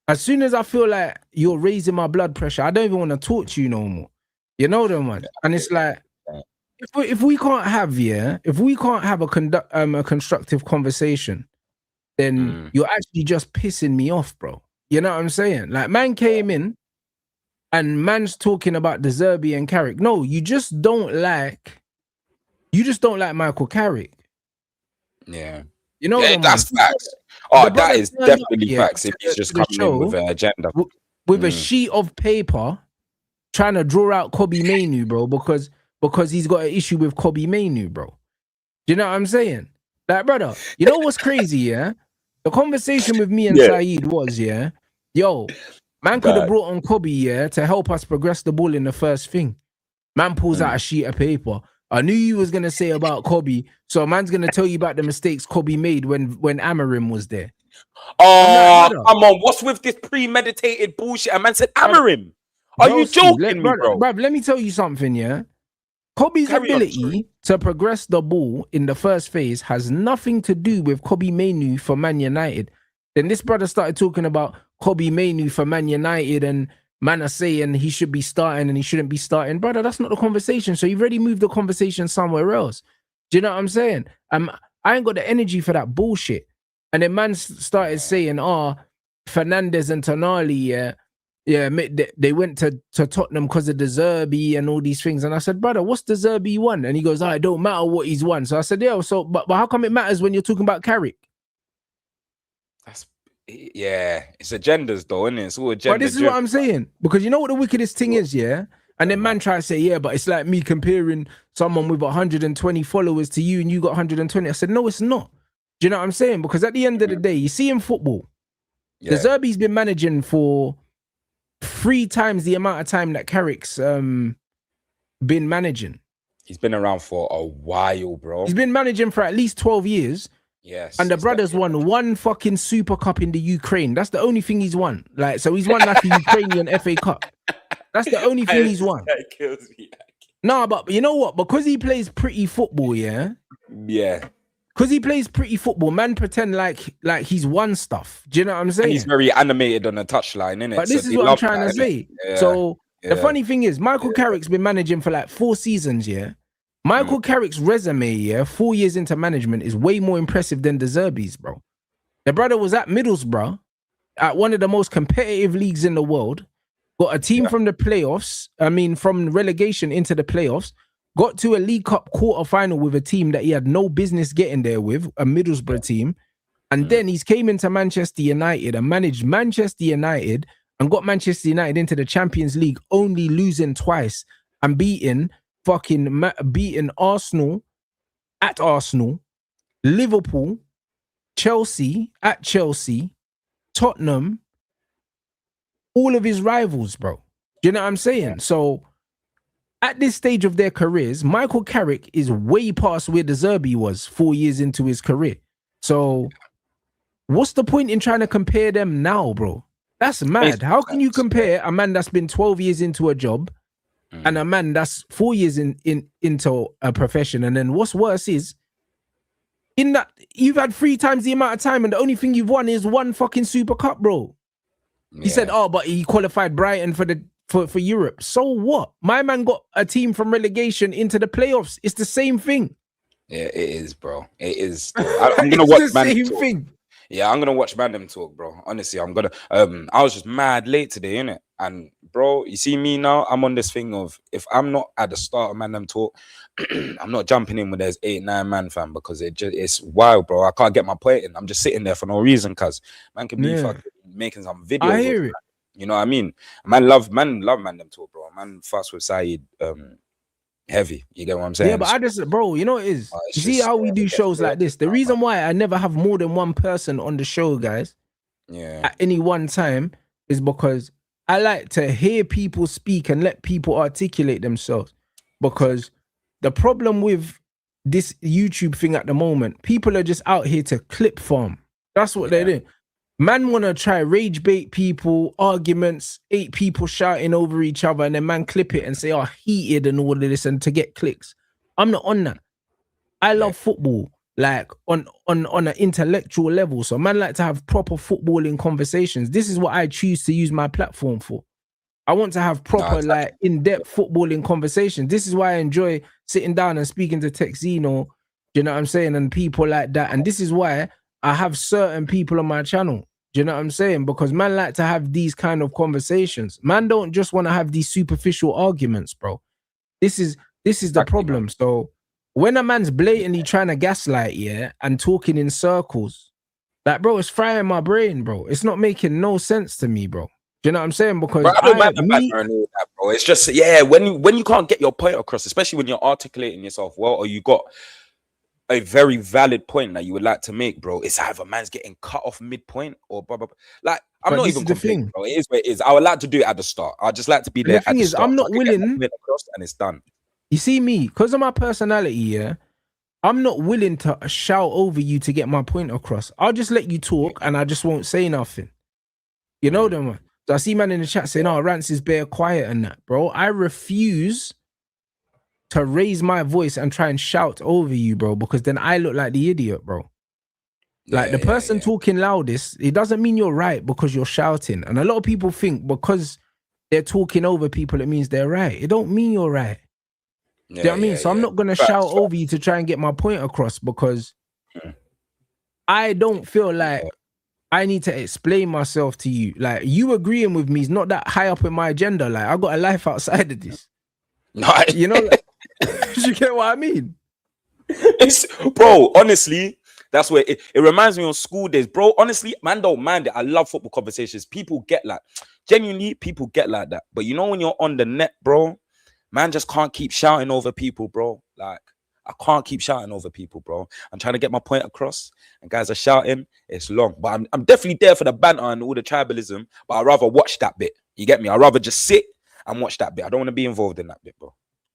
A: As soon as I feel like you're raising my blood pressure, I don't even want to talk to you no more. You know them ones, and it's like if we can't have a constructive conversation, then you're actually just pissing me off, bro. You know what I'm saying? Like, man came in and man's talking about De Zerbi and Carrick. No, you just don't like Michael Carrick.
B: Yeah.
A: You know,
B: that's facts. Oh, that is definitely facts. If he's just coming in with an agenda.
A: With a sheet of paper trying to draw out Kobe Mainu, bro, because he's got an issue with Kobe Mainu, bro. Do you know what I'm saying? Like, brother, you know what's crazy, yeah? The conversation with me and Saeed was, yeah, yo, man could have brought on Kobe, yeah, to help us progress the ball in the first thing. Man pulls out a sheet of paper. I knew you was going to say about Kobe, so man's going to tell you about the mistakes Kobe made when Amarim was there.
B: Oh, come on. What's with this premeditated bullshit? A man said Amarim. Are you joking me, bro?
A: Bruv, let me tell you something, yeah? Kobe's ability to progress the ball in the first phase has nothing to do with Kobe Mainu for Man United. Then this brother started talking about Kobe Mainu for Man United and man are saying he should be starting and he shouldn't be starting. Brother, that's not the conversation. So you've already moved the conversation somewhere else. Do you know what I'm saying? I ain't got the energy for that bullshit. And then man started saying, Fernandez and Tonali, they went to Tottenham because of the Zerbi and all these things. And I said, brother, what's the Zerbi won? And he goes, it don't matter what he's won. So I said, yeah, so but how come it matters when you're talking about Carrick?
B: It's agendas though, isn't it? It's all agenda.
A: But this is what I'm saying. Because you know what the wickedest thing is, yeah? And then man try to say, yeah, but it's like me comparing someone with 120 followers to you and you got 120. I said, no, it's not. Do you know what I'm saying? Because at the end of the day, you see in football, the Zerbi's been managing for 3 times the amount of time that Carrick's been managing.
B: He's been around for a while, bro.
A: He's been managing for at least 12 years.
B: Yes.
A: And the brothers won 1 fucking Super Cup in the Ukraine. That's the only thing he's won. Like, so he's won like a Ukrainian FA Cup. That's the only thing he's won.
B: That kills me.
A: Nah, but you know what? Because he plays pretty football, yeah?
B: Yeah.
A: Because he plays pretty football, man pretend like he's won stuff. Do you know what I'm saying?
B: And he's very animated on the touchline, innit?
A: But this is what I'm trying to say. Yeah. So the funny thing is, Michael Carrick's been managing for like 4 seasons, yeah? Michael Carrick's resume, 4 years into management is way more impressive than De Zerbi's, bro. The brother was at Middlesbrough, at one of the most competitive leagues in the world, got a team from the playoffs, from relegation into the playoffs, got to a League Cup quarter-final with a team that he had no business getting there with, a Middlesbrough team, and then he's came into Manchester United and managed Manchester United and got Manchester United into the Champions League, only losing twice and beating Arsenal at Arsenal, Liverpool, Chelsea at Chelsea, Tottenham, all of his rivals, bro. Do you know what I'm saying? So at this stage of their careers, Michael Carrick is way past where De Zerbi was 4 years into his career. So what's the point in trying to compare them now, bro? That's mad. How can you compare a man that's been 12 years into a job and a man that's 4 years into a profession? And then what's worse is, in that you've had 3 times the amount of time and the only thing you've won is 1 fucking Super Cup, bro. He said, but he qualified Brighton for Europe. So what? My man got a team from relegation into the playoffs. It's the same thing.
B: Yeah, it is, bro. It is. I'm gonna watch
A: the same thing.
B: Yeah, I'm gonna watch man them talk, bro. Honestly, I'm gonna. I was just mad late today, innit? And bro, you see me now. I'm on this thing of, if I'm not at the start of man them talk, I'm not jumping in when there's 8-9 man, fam, because it's wild, bro. I can't get my point in. I'm just sitting there for no reason, cause man can be fucking making some videos.
A: I hear it.
B: You know what I mean? Man love man them talk, bro. Man fuss with Saeed heavy. You get what I'm saying?
A: Yeah, but I just, bro, you know what it is? You see how we do shows like this? The reason why I never have more than 1 person on the show, guys, at any one time, is because I like to hear people speak and let people articulate themselves. Because the problem with this YouTube thing at the moment, people are just out here to clip farm. That's what they're doing. Man want to try rage bait people, arguments, 8 people shouting over each other, and then man clip it and say, heated and all of this, and to get clicks. I'm not on that. I love football, like on an intellectual level. So man like to have proper footballing conversations. This is what I choose to use my platform for. I want to have proper, like, in-depth footballing conversations. This is why I enjoy sitting down and speaking to TEKZINHO, you know what I'm saying, and people like that. And this is why I have certain people on my channel. Do you know what I'm saying? Because man like to have these kind of conversations. Man don't just want to have these superficial arguments, bro. This is the problem. So when a man's blatantly trying to gaslight, and talking in circles, like, bro, it's frying my brain, bro. It's not making no sense to me, bro. Do you know what I'm saying? Because
B: bro, I don't mind that, bro. It's just, when you can't get your point across, especially when you're articulating yourself well, or you got a very valid point that you would like to make, bro, it's either man's getting cut off midpoint or blah, blah, blah. Like, I'm not even complaining, bro. It is what it is. I would like to do it at the start. I just like to be there at the start.
A: I'm not willing,
B: and it's done.
A: You see me, because of my personality, I'm not willing to shout over you to get my point across. I'll just let you talk and I just won't say nothing. You know them, man. So I see man in the chat saying, Rants is bare quiet and that, bro. I refuse to raise my voice and try and shout over you, bro, because then I look like the idiot, bro. Like, the person talking loudest, it doesn't mean you're right because you're shouting. And a lot of people think because they're talking over people, it means they're right. It don't mean you're right. Do you know what I mean? So I'm not gonna shout over you to try and get my point across, because I don't feel like I need to explain myself to you. Like, you agreeing with me is not that high up in my agenda. Like, I got a life outside of this.
B: No,
A: you know, like, you get what I mean?
B: It's, bro, honestly, that's where it reminds me of school days, bro. Honestly, man, don't mind it. I love football conversations. People get like, genuinely, people get like that. But you know, when you're on the net, bro, man just can't keep shouting over people, bro. Like, I can't keep shouting over people, bro. I'm trying to get my point across, and guys are shouting. It's long, but I'm definitely there for the banter and all the tribalism. But I'd rather watch that bit. You get me? I'd rather just sit and watch that bit. I don't want to be involved in that bit, bro.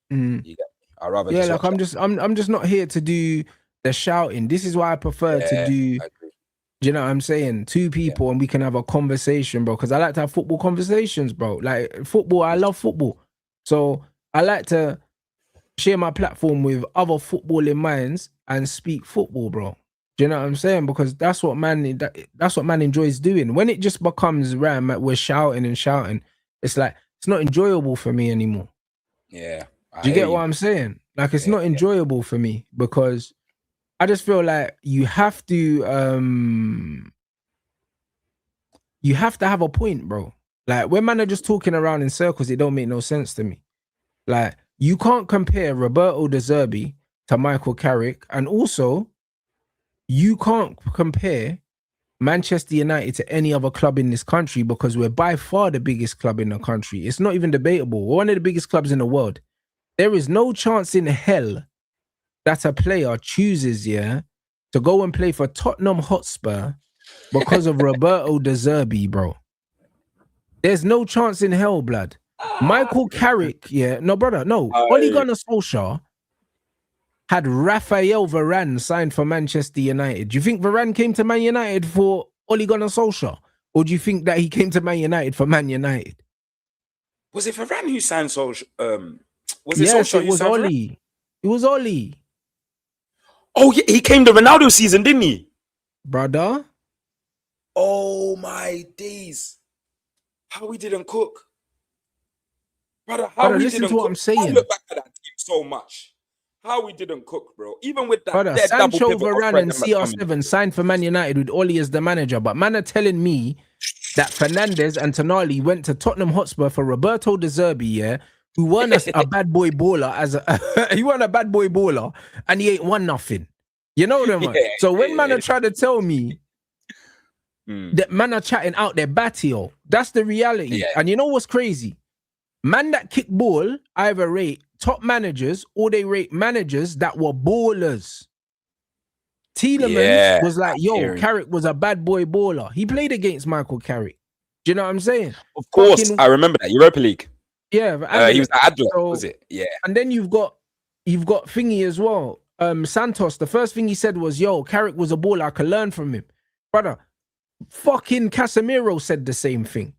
B: You get me? I'd rather just
A: like I'm just not here to do the shouting. This is why I prefer to do. Do you know what I'm saying? Two people and we can have a conversation, bro. Because I like to have football conversations, bro. Like, football, I love football, so I like to share my platform with other footballing minds and speak football, bro. Do you know what I'm saying? Because that's what man enjoys doing. When it just becomes we're shouting and shouting, it's like, it's not enjoyable for me anymore.
B: Yeah.
A: Do you get what I'm saying? Like, it's not enjoyable for me, because I just feel like you have to have a point, bro. Like, when man are just talking around in circles, it don't make no sense to me. Like, you can't compare Roberto De Zerbi to Michael Carrick, and also you can't compare Manchester United to any other club in this country, because we're by far the biggest club in the country. It's not even debatable. We're one of the biggest clubs in the world. There is no chance in hell that a player chooses, to go and play for Tottenham Hotspur because of Roberto De Zerbi, bro. There's no chance in hell, blood. Michael Carrick, no, brother, no. Ole Gunnar Solskjaer had Raphael Varane signed for Manchester United. Do you think Varane came to Man United for Ole Gunnar Solskjaer? Or do you think that he came to Man United for Man United?
B: Was it Varane who signed Solskjaer?
A: Yes, it was Ole. It was Ole.
B: Oh, yeah, he came the Ronaldo season, didn't he?
A: Brother.
B: Oh, my days. How we didn't cook. Brother, how we
A: listen
B: didn't
A: to what
B: cook.
A: I'm saying.
B: I look back at that team so much. How we didn't cook, bro. Even with that.
A: Brother, Sancho, Varane, and CR7 signed for Man United with Ole as the manager. But man are telling me that Fernandes and Tonali went to Tottenham Hotspur for Roberto De Zerbi, who weren't a bad boy baller he wasn't a bad boy baller, and he ain't won nothing. You know what I mean? So when man are trying to tell me that man are chatting out their batio, that's the reality. And you know what's crazy? Man that kick ball either rate top managers or they rate managers that were ballers. Tielemans was like, Carrick was a bad boy baller. He played against Michael Carrick. Do you know what I'm saying?
B: Of course, I remember that Europa League.
A: Yeah,
B: he was at Adler, was it? Yeah.
A: And then you've got Thingy as well. Santos, the first thing he said was, Carrick was a baller, I could learn from him. Brother, fucking Casemiro said the same thing.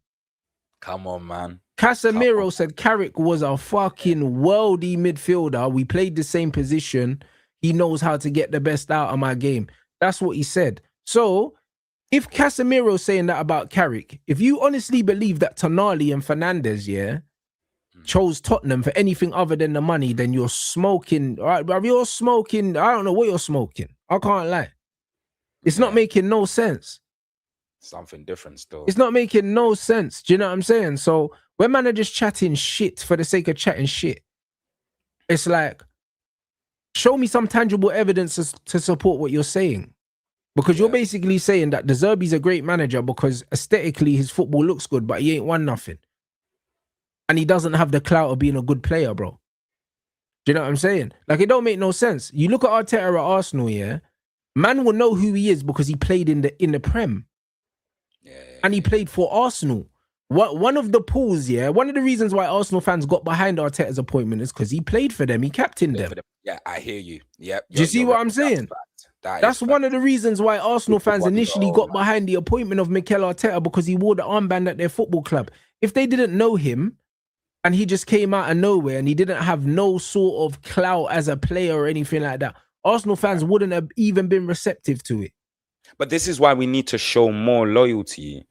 B: Come on, man.
A: Casemiro said Carrick was a fucking worldy midfielder. We played the same position. He knows how to get the best out of my game. That's what he said. So, if Casemiro's saying that about Carrick, if you honestly believe that Tonali and Fernandes, chose Tottenham for anything other than the money, then you're smoking. All right, bro, you're smoking. I don't know what you're smoking. I can't lie. It's not making no sense.
B: Something different still.
A: It's not making no sense. Do you know what I'm saying? So when man are just chatting shit for the sake of chatting shit, it's like, show me some tangible evidence to support what you're saying. Because you're basically saying that De Zerbi's a great manager because aesthetically his football looks good, but he ain't won nothing. And he doesn't have the clout of being a good player, bro. Do you know what I'm saying? Like, it don't make no sense. You look at Arteta at Arsenal, man will know who he is because he played in the Prem. And he played for Arsenal. One of the pulls, one of the reasons why Arsenal fans got behind Arteta's appointment is because he played for them. He captained them.
B: Yeah, I hear you. Yep.
A: Do you see what I'm saying? That's one of the reasons why Arsenal fans initially got behind the appointment of Mikel Arteta, because he wore the armband at their football club. If they didn't know him and he just came out of nowhere and he didn't have no sort of clout as a player or anything like that, Arsenal fans wouldn't have even been receptive to it.
B: But this is why we need to show more loyalty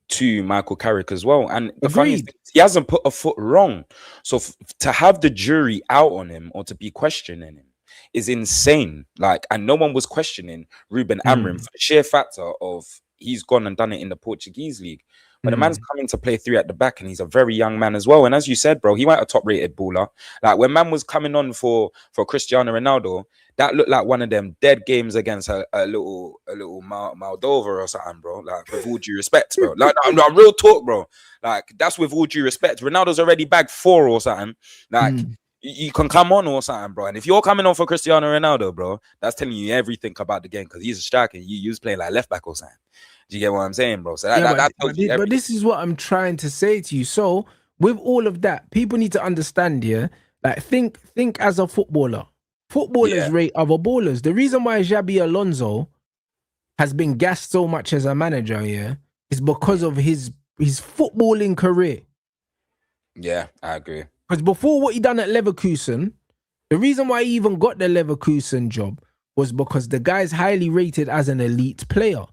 B: to Michael Carrick as well. And the funniest
A: Agreed.
B: thing is he hasn't put a foot wrong. So to have the jury out on him or to be questioning him is insane. Like, and no one was questioning Ruben Amorim for the sheer factor of he's gone and done it in the Portuguese league. But the man's coming to play 3 at the back, and he's a very young man as well. And as you said, bro, he went a top-rated baller. Like when man was coming on for Cristiano Ronaldo, that looked like one of them dead games against a little Moldova or something, bro. Like with all due respect, bro. Like no, real talk, bro. Like that's with all due respect. Ronaldo's already bagged 4 or something. Like you can come on or something, bro. And if you're coming on for Cristiano Ronaldo, bro, that's telling you everything about the game because he's a striker. You was playing like left back or something. Do you get what I'm saying, bro? So
A: but this is what I'm trying to say to you. So with all of that, people need to understand, yeah. Like think as a footballer. Footballers rate other ballers. The reason why Xabi Alonso has been gassed so much as a manager, yeah, is because of his footballing career.
B: Yeah, I agree.
A: Because before what he done at Leverkusen, the reason why he even got the Leverkusen job was because the guy's highly rated as an elite player.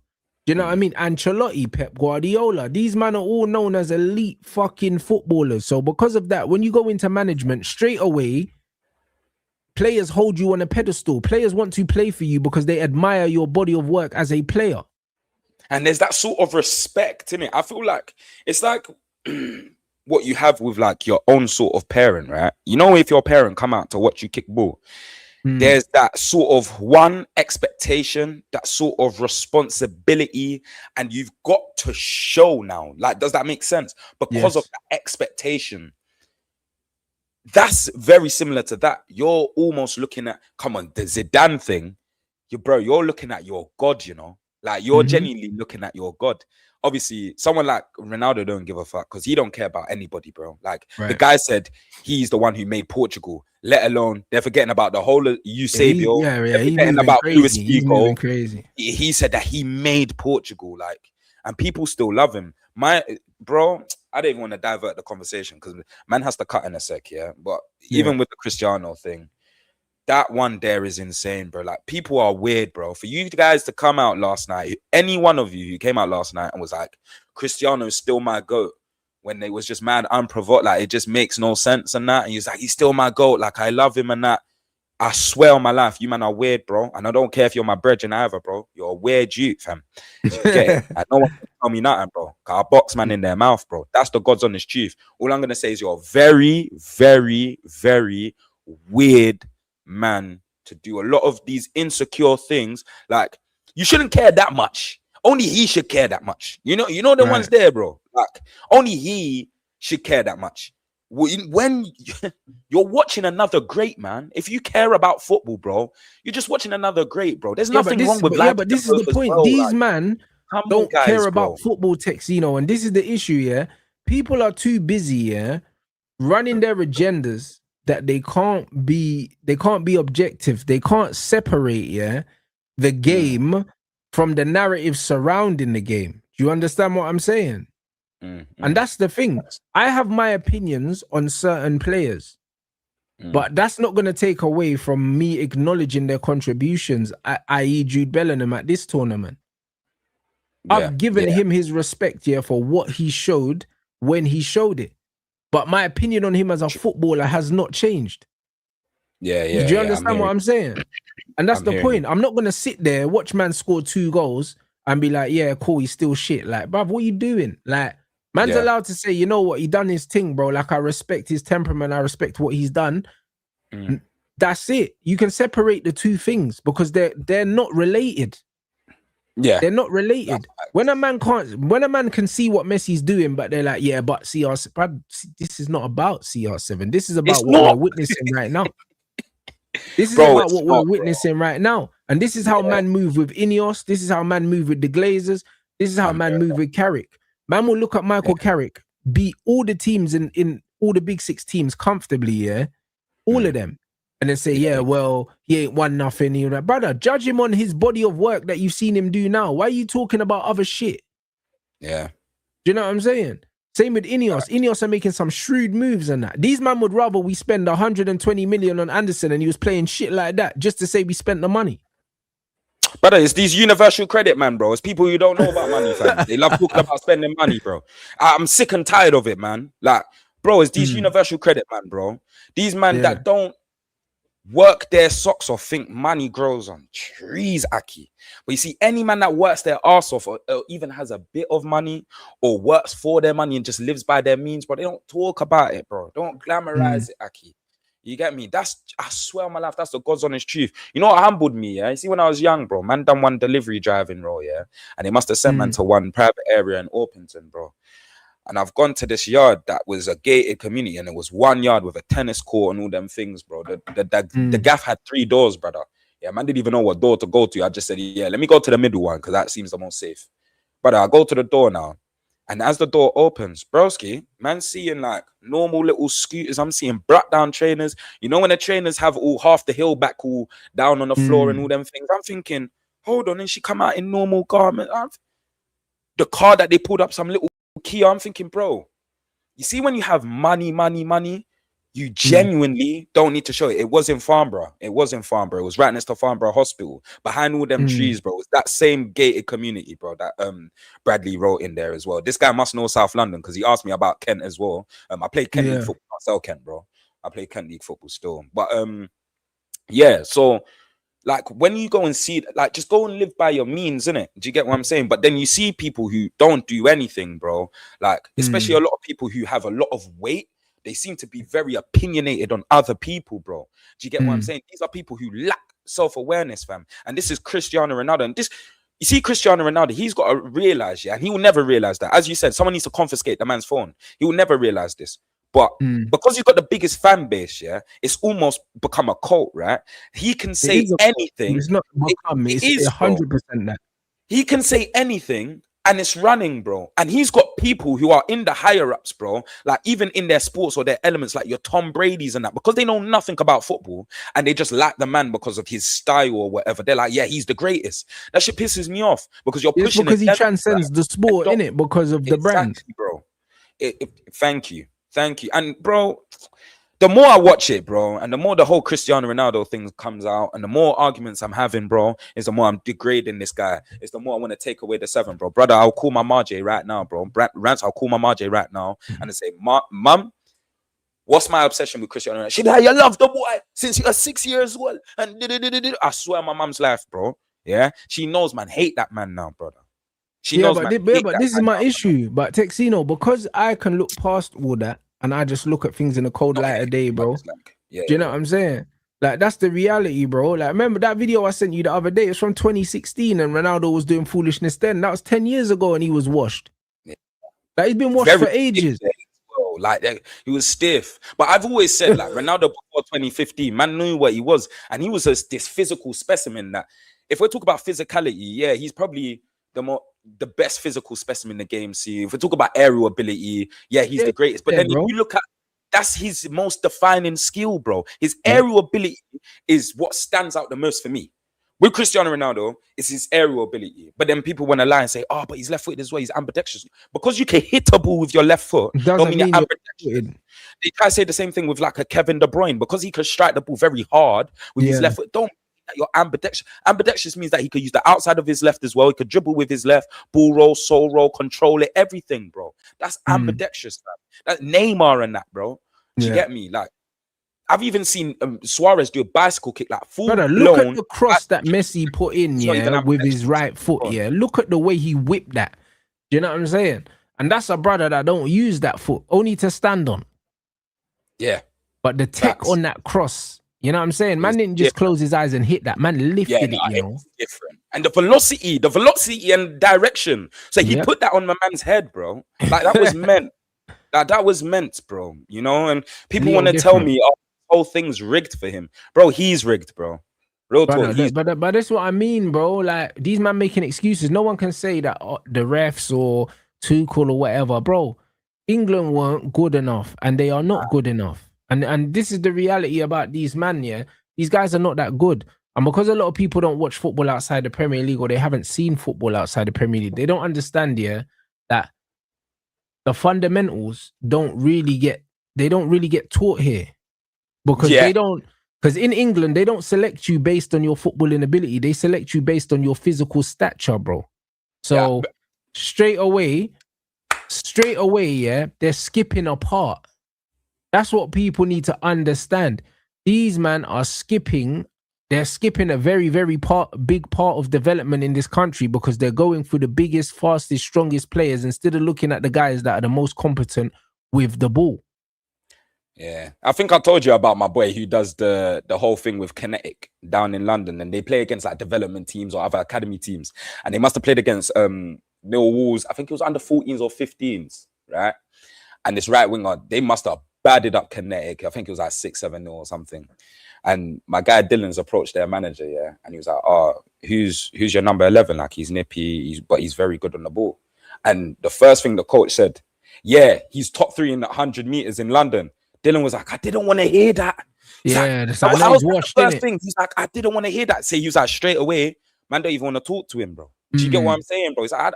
A: Do you know what I mean? Ancelotti, Pep Guardiola, these men are all known as elite fucking footballers. So because of that, when you go into management, straight away, players hold you on a pedestal. Players want to play for you because they admire your body of work as a player.
B: And there's that sort of respect in it. I feel like it's like what you have with like your own sort of parent, right? You know, if your parent come out to watch you kick ball, there's that sort of one expectation, that sort of responsibility, and you've got to show now. Like, does that make sense? Because of that expectation. That's very similar to that. You're almost looking at, come on, the Zidane thing, you're looking at your God, you know? Like, you're genuinely looking at your God. Obviously, someone like Ronaldo don't give a fuck because he don't care about anybody, bro. Like, the guy said he's the one who made Portugal, let alone they're forgetting about the whole of Eusebio. They're forgetting about Luis Figo.
A: Crazy.
B: He said that he made Portugal, like, and people still love him. Bro, I don't even want to divert the conversation because man has to cut in a sec, yeah? But even with the Cristiano thing, that one there is insane, bro. Like, people are weird, bro. For you guys to come out last night, any one of you who came out last night and was like, Cristiano is still my GOAT, when they was just mad unprovoked, like, it just makes no sense and that. And he's like, he's still my GOAT. Like, I love him and that. I swear on my life, you man are weird, bro. And I don't care if you're my brethren either, bro. You're a weird youth, fam. You get it? And no one can tell me nothing, bro. I box man in their mouth, bro. That's the God's honest truth. All I'm going to say is you're very, very, very weird man to do a lot of these insecure things. Like, you shouldn't care that much. Only he should care that much. You know the ones there, bro. Like, only he should care that much. When you're watching another great, man, if you care about football, bro, you're just watching another great, bro. There's nothing wrong with life.
A: But this is the point.
B: Well,
A: these
B: like,
A: man don't care about football, TEKZINHO, and this is the issue, yeah. People are too busy, yeah, running their agendas that they can't be objective. They can't separate, yeah, the game from the narrative surrounding the game. Do you understand what I'm saying? And that's the thing. I have my opinions on certain players, but that's not going to take away from me acknowledging their contributions, i.e. Jude Bellingham at this tournament. I've given him his respect, yeah, for what he showed when he showed it. But my opinion on him as a footballer has not changed. Do you understand what I'm saying? And that's the point. I'm not going to sit there, watch man score 2 goals and be like, yeah, cool, he's still shit. Like, bruv, what are you doing? Like, man's allowed to say, you know what, he done his thing, bro. Like, I respect his temperament. I respect what he's done. That's it. You can separate the two things because they're not related. Yeah, they're not related. When a man can see what Messi's doing, but they're like, yeah, but CR7, this is not about CR7. This is about what we're witnessing right now. This is about what we're witnessing right now. And this is how man move with Ineos. This is how man move with the Glazers. This is how man move with Carrick. Man will look at Michael Carrick, beat all the teams in all the big 6 teams comfortably, yeah? All of them. And then say, yeah, well, he ain't won nothing. You're like, brother, judge him on his body of work that you've seen him do now. Why are you talking about other shit? Yeah. Do you know what I'm saying? Same with Ineos. Ineos are making some shrewd moves and that. These man would rather we spend 120 million on Anderson and he was playing shit like that just to say we spent the money.
B: Brother, it's these universal credit, man, bro. It's people who don't know about money, fam. They love talking about spending money, bro. I'm sick and tired of it, man. Like, bro, it's these universal credit, man, bro. These man that don't work their socks off think money grows on trees, Aki. But you see, any man that works their ass off or even has a bit of money or works for their money and just lives by their means, bro, they don't talk about it, bro. Don't glamorize it, Aki. You get me? I swear on my life, that's the God's honest truth. You know what humbled me, yeah? You see, when I was young, bro, man done one delivery driving role, yeah? And they must have sent man to one private area in Orpington, bro. And I've gone to this yard that was a gated community, and it was one yard with a tennis court and all them things, bro. The gaff had 3 doors, brother. Yeah, man didn't even know what door to go to. I just said, yeah, let me go to the middle one because that seems the most safe. Brother, I go to the door now. And as the door opens, broski, man seeing like normal little scooters. I'm seeing brat down trainers. You know when the trainers have all half the hill back all down on the floor and all them things? I'm thinking, hold on, and she come out in normal garment. The car that they pulled up, some little Kia, I'm thinking, bro, you see when you have money, you genuinely don't need to show it. It was in Farnborough. It was right next to Farnborough Hospital. Behind all them trees, bro. It's that same gated community, bro, that Bradley wrote in there as well. This guy must know South London because he asked me about Kent as well. I played Kent League football. I sell Kent, bro. I play Kent League football still. But yeah, so like when you go and see, like, just go and live by your means, innit? Do you get what I'm saying? But then you see people who don't do anything, bro. Like, especially a lot of people who have a lot of weight. They seem to be very opinionated on other people, bro. Do you get what I'm saying? These are people who lack self-awareness, fam. And this is Cristiano Ronaldo. And this, you see Cristiano Ronaldo, he's got to realize, yeah, and he will never realize that. As you said, someone needs to confiscate the man's phone. He will never realize this. But because he's got the biggest fan base, yeah, it's almost become a cult, right? He can say anything.
A: It's not become, it's 100% that.
B: He can say anything and it's running, bro. And he's got people who are in the higher ups, bro, like even in their sports or their elements, like your Tom Brady's and that, because they know nothing about football and they just like the man because of his style or whatever. They're like, yeah, he's the greatest. That shit pisses me off because you're pushing
A: because he transcends the sport, innit? Because of the brand,
B: bro. Thank you. And bro, the more I watch it, bro, and the more the whole Cristiano Ronaldo thing comes out, and the more arguments I'm having, bro, is the more I'm degrading this guy. It's the more I want to take away the 7, bro. Brother, I'll call my Marjay right now, bro. Rants, I'll call my Marjay right now and I say, Mum, what's my obsession with Cristiano Ronaldo? She'd be like, you love the boy since you were 6 years old. And I swear my mum's life, bro. Yeah, she knows, man. Hate that man now, brother. She knows,
A: but this is my issue. But TEKZINHO, because I can look past all that. And I just look at things in the cold light of day, bro. Do you know what I'm saying? Like, that's the reality, bro. Like, remember that video I sent you the other day? It's from 2016 and Ronaldo was doing foolishness then. That was 10 years ago and he was washed. Like, he's been washed for ages.
B: Bro. Like, he was stiff. But I've always said, like, Ronaldo before 2015, man knew what he was. And he was this physical specimen that, if we're talking about physicality, yeah, he's probably the best physical specimen in the game. See, if we talk about aerial ability, yeah, he's the greatest. But then if you look at, that's his most defining skill, bro. His aerial ability is what stands out the most for me. With Cristiano Ronaldo, it's his aerial ability. But then people want to lie and say, oh, but he's left-footed as well. He's ambidextrous. Because you can hit a ball with your left foot, don't mean you're ambidextrous. They try to say the same thing with like a Kevin De Bruyne. Because he can strike the ball very hard with his left foot, don't that you're ambidextrous. Ambidextrous means that he could use the outside of his left as well. He could dribble with his left, ball roll, soul roll, control it, everything, bro. That's ambidextrous, man. That's Neymar and that, bro. Do you get me? Like, I've even seen Suarez do a bicycle kick, like full blown.
A: Look at the cross that Messi put in, with his right foot, Look at the way he whipped that. Do you know what I'm saying? And that's a brother that don't use that foot, only to stand on.
B: Yeah.
A: But the tech on that cross, you know what I'm saying? Man didn't just close his eyes and hit that. Man lifted it, you know.
B: Different. And the velocity and direction. So he put that on my man's head, bro. Like, that was meant. That was meant, bro. You know, and people want to tell me, oh, the whole thing's rigged for him. Bro, he's rigged, bro. Real talk.
A: But that's what I mean, bro. Like, these man making excuses. No one can say that the refs or Tuchel or whatever, bro. England weren't good enough, and they are not good enough. And this is the reality about these men, These guys are not that good. And because a lot of people don't watch football outside the Premier League, or they haven't seen football outside the Premier League, they don't understand, that the fundamentals don't really get taught here. Because Because in England, they don't select you based on your footballing ability. They select you based on your physical stature, bro. So straight away, yeah, they're skipping a part. That's what people need to understand. These men are skipping. They're skipping a very, very big part of development in this country because they're going for the biggest, fastest, strongest players instead of looking at the guys that are the most competent with the ball.
B: Yeah, I think I told you about my boy who does the whole thing with Kinetic down in London, and they play against like development teams or other academy teams, and they must have played against Millwall's. I think it was under 14s or 15s, right? And this right winger, they must have batted up Kinetic. I think it was like 6-7-0 or something. And my guy Dylan's approached their manager, yeah, and he was like, "Oh, who's your number 11? Like he's nippy, but he's very good on the ball." And the first thing the coach said, "Yeah, he's top 3 in 100 meters in London." Dylan was like, "I didn't want to hear that." He's
A: yeah,
B: like, that was the first thing. He's like, "I didn't want to hear that." So he was like, straight away, man, don't even want to talk to him, bro. Do you get what I'm saying, bro? He's like,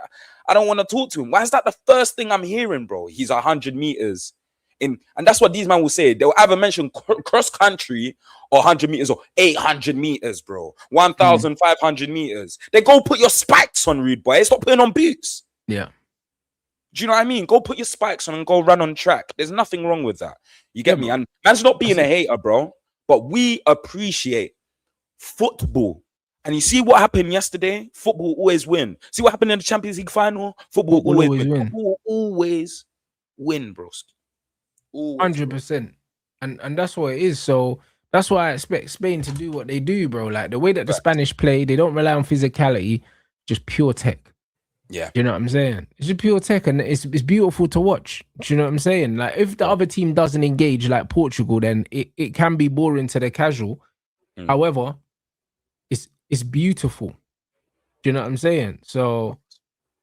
B: I don't want to talk to him. Why is that the first thing I'm hearing, bro? He's 100 meters in, and that's what these men will say. They'll either mention cross country or 100 meters or 800 meters, bro. 1,500 meters. They go put your spikes on, rude boy. Stop putting on boots.
A: Yeah.
B: Do you know what I mean? Go put your spikes on and go run on track. There's nothing wrong with that. You get me? And man's not being a hater, bro. But we appreciate football. And you see what happened yesterday? Football always win. See what happened in the Champions League final? Football always win. Football always win, bro.
A: 100%. And that's what it is. So that's why I expect Spain to do what they do, bro. Like the way that the Spanish play, they don't rely on physicality, just pure tech.
B: Yeah.
A: You know what I'm saying? It's just pure tech and it's beautiful to watch. Do you know what I'm saying? Like if the other team doesn't engage like Portugal, then it can be boring to the casual. However, it's beautiful. Do you know what I'm saying? So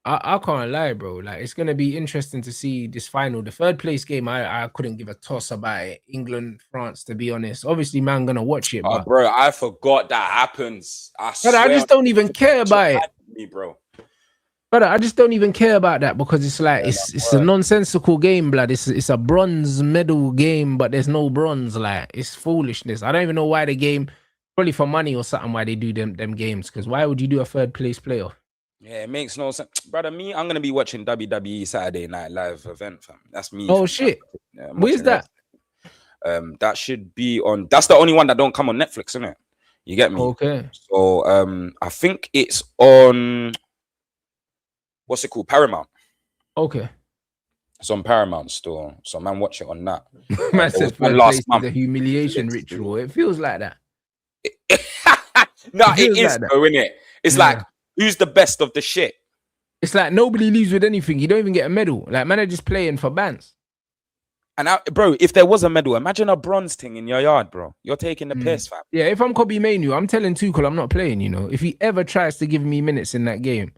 A: I can't lie, bro. Like it's gonna be interesting to see this final. The third place game, I couldn't give a toss about it. England, France, to be honest. Obviously, man, gonna watch it. But
B: bro, I forgot that happens. I
A: just don't even care about it,
B: me, bro.
A: Brother, I just don't even care about that because it's like it's a nonsensical game, blood. It's a bronze medal game, but there's no bronze. Like it's foolishness. I don't even know why the game, probably for money or something, why they do them games. Because why would you do a third place playoff?
B: Yeah, it makes no sense, brother. I'm gonna be watching WWE Saturday Night Live event, fam. That's me.
A: Oh shit! Yeah, where's that?
B: That should be on. That's the only one that don't come on Netflix, isn't it? You get me?
A: Okay.
B: So I think it's on. What's it called? Paramount.
A: Okay.
B: It's on Paramount still. So man, watch it on that.
A: Man says last month. The humiliation ritual. It feels like that.
B: No, it is though, innit? It's like, who's the best of the shit?
A: It's like nobody leaves with anything. You don't even get a medal. Like man are just playing for bands.
B: And bro, if there was a medal, imagine a bronze thing in your yard, bro. You're taking the piss, fam.
A: Yeah, if I'm Kobe Manu, I'm telling Tuchel I'm not playing, you know. If he ever tries to give me minutes in that game,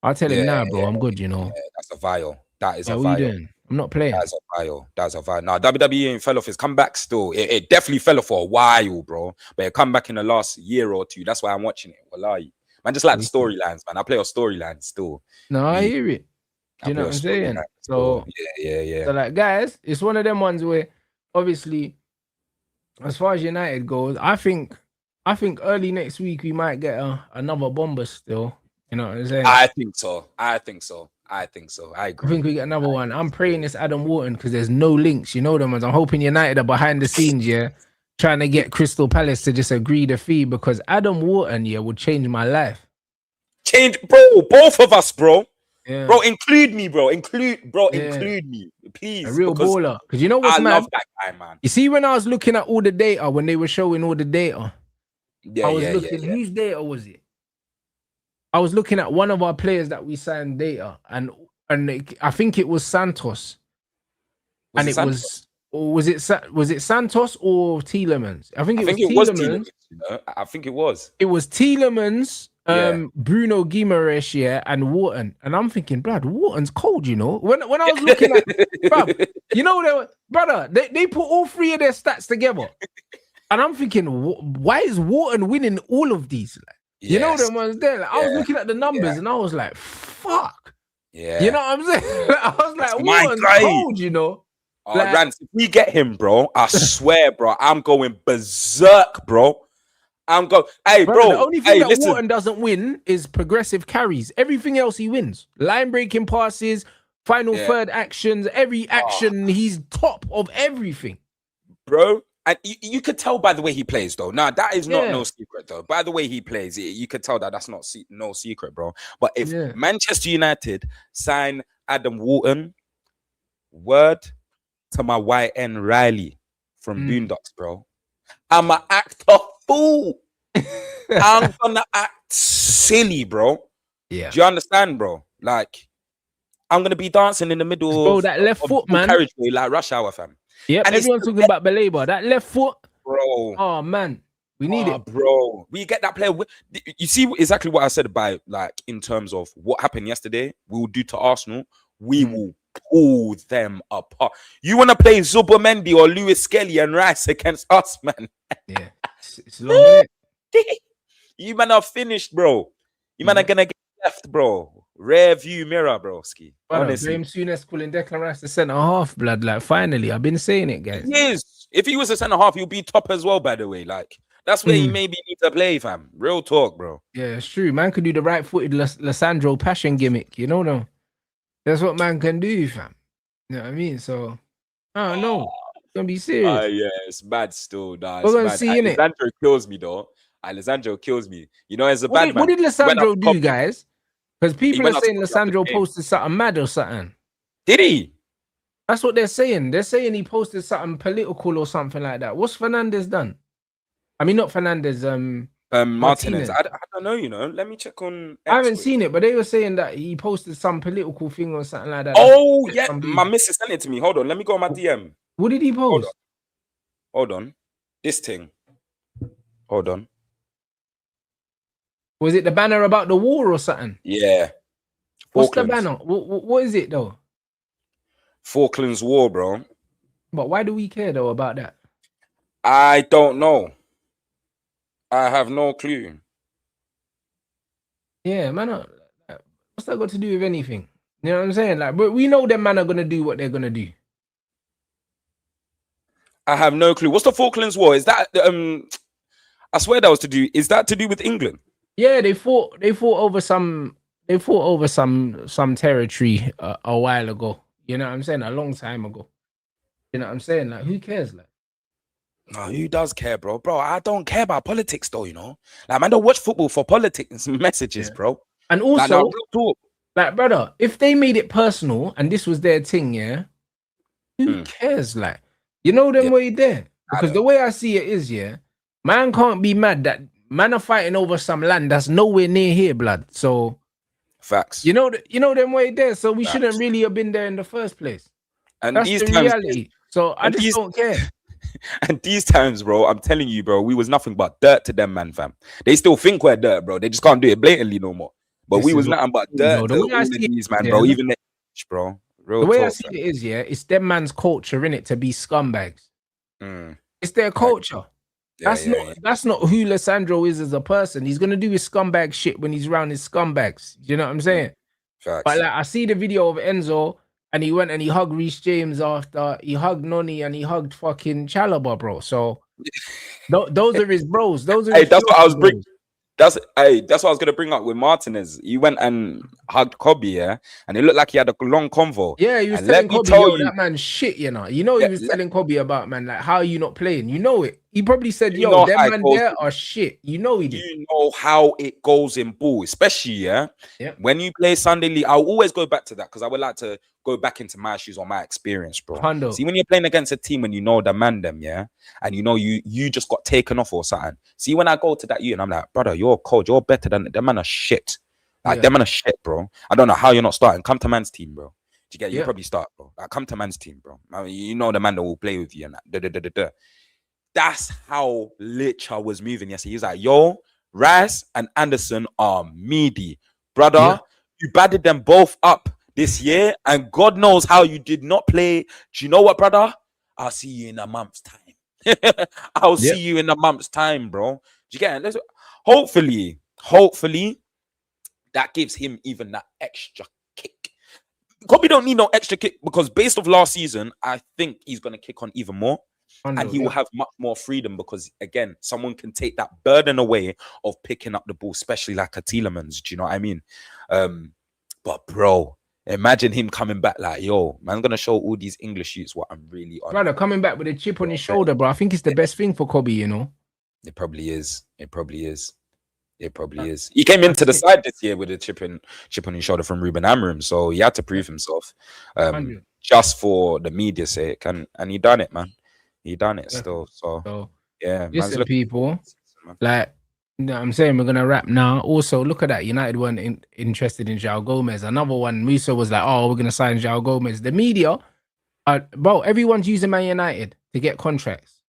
A: I'll tell him, nah, bro, I'm good, you know.
B: Yeah, that's a vial. That is a
A: vial.
B: What
A: are you doing? I'm not playing.
B: That's a vial. That's a vial. Now, WWE ain't fell off. It's come back still. It definitely fell off for a while, bro. But it come back in the last year or two. That's why I'm watching it. Wallahi. Man, just like the storylines, man. I play a storyline still.
A: No, I hear it. Do you know what I'm saying? So,
B: yeah.
A: So, like, guys, it's one of them ones where, obviously, as far as United goes, I think early next week we might get another bomber still. You know what I'm saying?
B: I think so. I agree.
A: I think we get another one. I'm praying it's Adam Wharton because there's no links. You know them ones. I'm hoping United are behind the scenes, trying to get Crystal Palace to just agree the fee because Adam Wharton, would change my life.
B: Change, bro. Both of us, bro.
A: Yeah.
B: Bro, include me, bro. Include me, please.
A: A real baller. Because you know what's mad?
B: I love that guy, man.
A: You see, when I was looking at all the data, when they were showing all the data,
B: I
A: was looking. Whose data was it? I was looking at one of our players that we signed data, and I think it was Santos. Was it Santos or Tielemans? I think it was Tielemans.
B: I think it was.
A: It was Tielemans, Bruno Guimaraes, and Wharton. And I'm thinking, Brad, Wharton's cold, you know. When I was looking at, bruv, you know, brother, they put all three of their stats together, and I'm thinking, why is Wharton winning all of these? Like, you know them ones there. Like, I was looking at the numbers and I was like, fuck.
B: Yeah.
A: You know what I'm saying? I was like, Wharton's cold, you know. Like,
B: Rants, if we get him, bro, I swear, bro, I'm going berserk, bro. I'm going. Hey,
A: brother, the
B: bro.
A: only thing
B: Hey,
A: that
B: listen.
A: Wharton doesn't win is progressive carries. Everything else he wins. Line breaking passes, final third actions, every action, he's top of everything.
B: Bro. And you could tell by the way he plays, though. Now, that is not no secret, though. By the way he plays, you could tell that that's not no secret, bro. But if Manchester United sign Adam Wharton, word to my YN Riley from Boondocks, bro, I'm an act a fool. I'm gonna act silly, bro.
A: Yeah.
B: Do you understand, bro? Like, I'm gonna be dancing in the middle
A: bro,
B: of
A: that left foot, man.
B: Carriageway, like rush hour, fam.
A: Yep,
B: and
A: everyone's talking about Belabor. That left foot,
B: bro.
A: Oh man, we need it,
B: bro. We get that player. You see exactly what I said about, like, in terms of what happened yesterday. We will do to Arsenal. We will pull them apart. You want to play Zubomendi or Lewis Skelly and Rice against us, man?
A: Yeah, it's long.
B: You man are finished, bro. You man are gonna get left, bro. Rear view mirror, bro. Ski. Honestly,
A: Graham Souness calling Declan Rice the centre half, blood. Like, finally, I've been saying it, guys.
B: Yes, if he was a centre half, he'll be top as well. By the way, like, that's where he maybe need to play, fam. Real talk, bro.
A: Yeah, it's true. Man could do the right-footed Lissandro passion gimmick. You know, no, that's what man can do, fam. You know what I mean? So, I don't know. It's gonna be serious.
B: Yeah, it's bad still. Nah,
A: We're gonna see, innit?
B: Alessandro kills me, though. Alessandro kills me. You know, as a bad man.
A: What did Lissandro do, guys? Because people are saying Lissandro posted something mad or something.
B: Did he?
A: That's what they're saying. They're saying he posted something political or something like that. What's Fernandez done? I mean, not Fernandez.
B: Martinez. I don't know. You know, let me check on.
A: I haven't seen it, but they were saying that he posted some political thing or something like that.
B: Oh yeah, my missus sent it to me. Hold on, let me go on my DM.
A: What did he post?
B: Hold on. This thing. Hold on.
A: Was it the banner about the war or something?
B: Yeah.
A: What's the banner? What is it though?
B: Falklands War, bro.
A: But why do we care though about that?
B: I don't know. I have no clue.
A: Yeah, man. What's that got to do with anything? You know what I'm saying? Like, but we know them man are gonna do what they're gonna do.
B: I have no clue. What's the Falklands War? Is that I swear that was to do. Is that to do with England?
A: Yeah, they fought over some territory a while ago. You know what I'm saying? A long time ago. You know what I'm saying? Like, who cares? Like,
B: no, who does care, bro? Bro, I don't care about politics, though. You know, like, man, don't watch football for politics and messages, bro.
A: And also, like, brother, if they made it personal and this was their thing, yeah, who cares? Like, you know them way there, because the way I see it is, yeah, man can't be mad that man are fighting over some land that's nowhere near here, blood. So,
B: facts.
A: You know them way there. So we shouldn't really have been there in the first place.
B: And
A: that's the reality. So I just don't care.
B: And these times, bro, I'm telling you, bro, we was nothing but dirt to them, man, fam. They still think we're dirt, bro. They just can't do it blatantly no more. But we was nothing but dirt to all of these, man, bro. Even the bro.
A: The way I see it is, yeah, it's them man's culture, in it, to be scumbags. It's their culture. That's not who Lissandro is as a person. He's gonna do his scumbag shit when he's around his scumbags. You know what I'm saying?
B: Facts.
A: But like, I see the video of Enzo, and he went and he hugged Reece James after he hugged Noni and he hugged fucking Chalobah, bro. So those are his bros. Those are
B: that's what I was bringing. That's what I was gonna bring up with Martinez. He went and hugged Kobe, yeah, and it looked like he had a long convo.
A: Yeah, he was telling Kobe, yo, that man shit, you know. He was telling Kobe about, man, like, how are you not playing? You know it. He probably said, yo, them man there are shit. You know he did.
B: You know how it goes in ball, especially when you play Sunday League. I'll always go back to that because I would like to go back into my shoes or my experience, bro. See, when you're playing against a team and you know the man them, and you know you just got taken off or something. See, when I go to that and I'm like, brother, you're cold, you're better than them man are shit. Like, them man are shit, bro. I don't know how you're not starting. Come to man's team, bro. Do you get? You probably start, bro. Like, come to man's team, bro. I mean, you know the man that will play with you and that. That's how Licha was moving yesterday. He was like, yo, Rice and Anderson are meaty. Brother, you batted them both up this year, and God knows how you did not play. Do you know what, brother? I'll see you in a month's time. I'll see you in a month's time, bro. Do you get it? Hopefully, that gives him even that extra kick. Kobe don't need no extra kick because based off last season, I think he's gonna kick on even more. And he will have much more freedom because, again, someone can take that burden away of picking up the ball, especially like a Tielemans. Do you know what I mean? But, bro, imagine him coming back like, yo, man's going to show all these English youths what I'm really on.
A: Brother, coming back with a chip on his shoulder, bro. I think it's the best thing for Kobe, you know?
B: It probably is. It probably is. It probably is. He came into the side this year with a chip on his shoulder from Ruben Amorim, so he had to prove himself just for the media's sake. And he done it, man. He done it still. So yeah.
A: Listen, people, like, you know what I'm saying, we're gonna wrap now. Also, look at that. United weren't interested in João Gomez. Another one, Musa was like, oh, we're gonna sign João Gomez. The media, bro, everyone's using Man United to get contracts.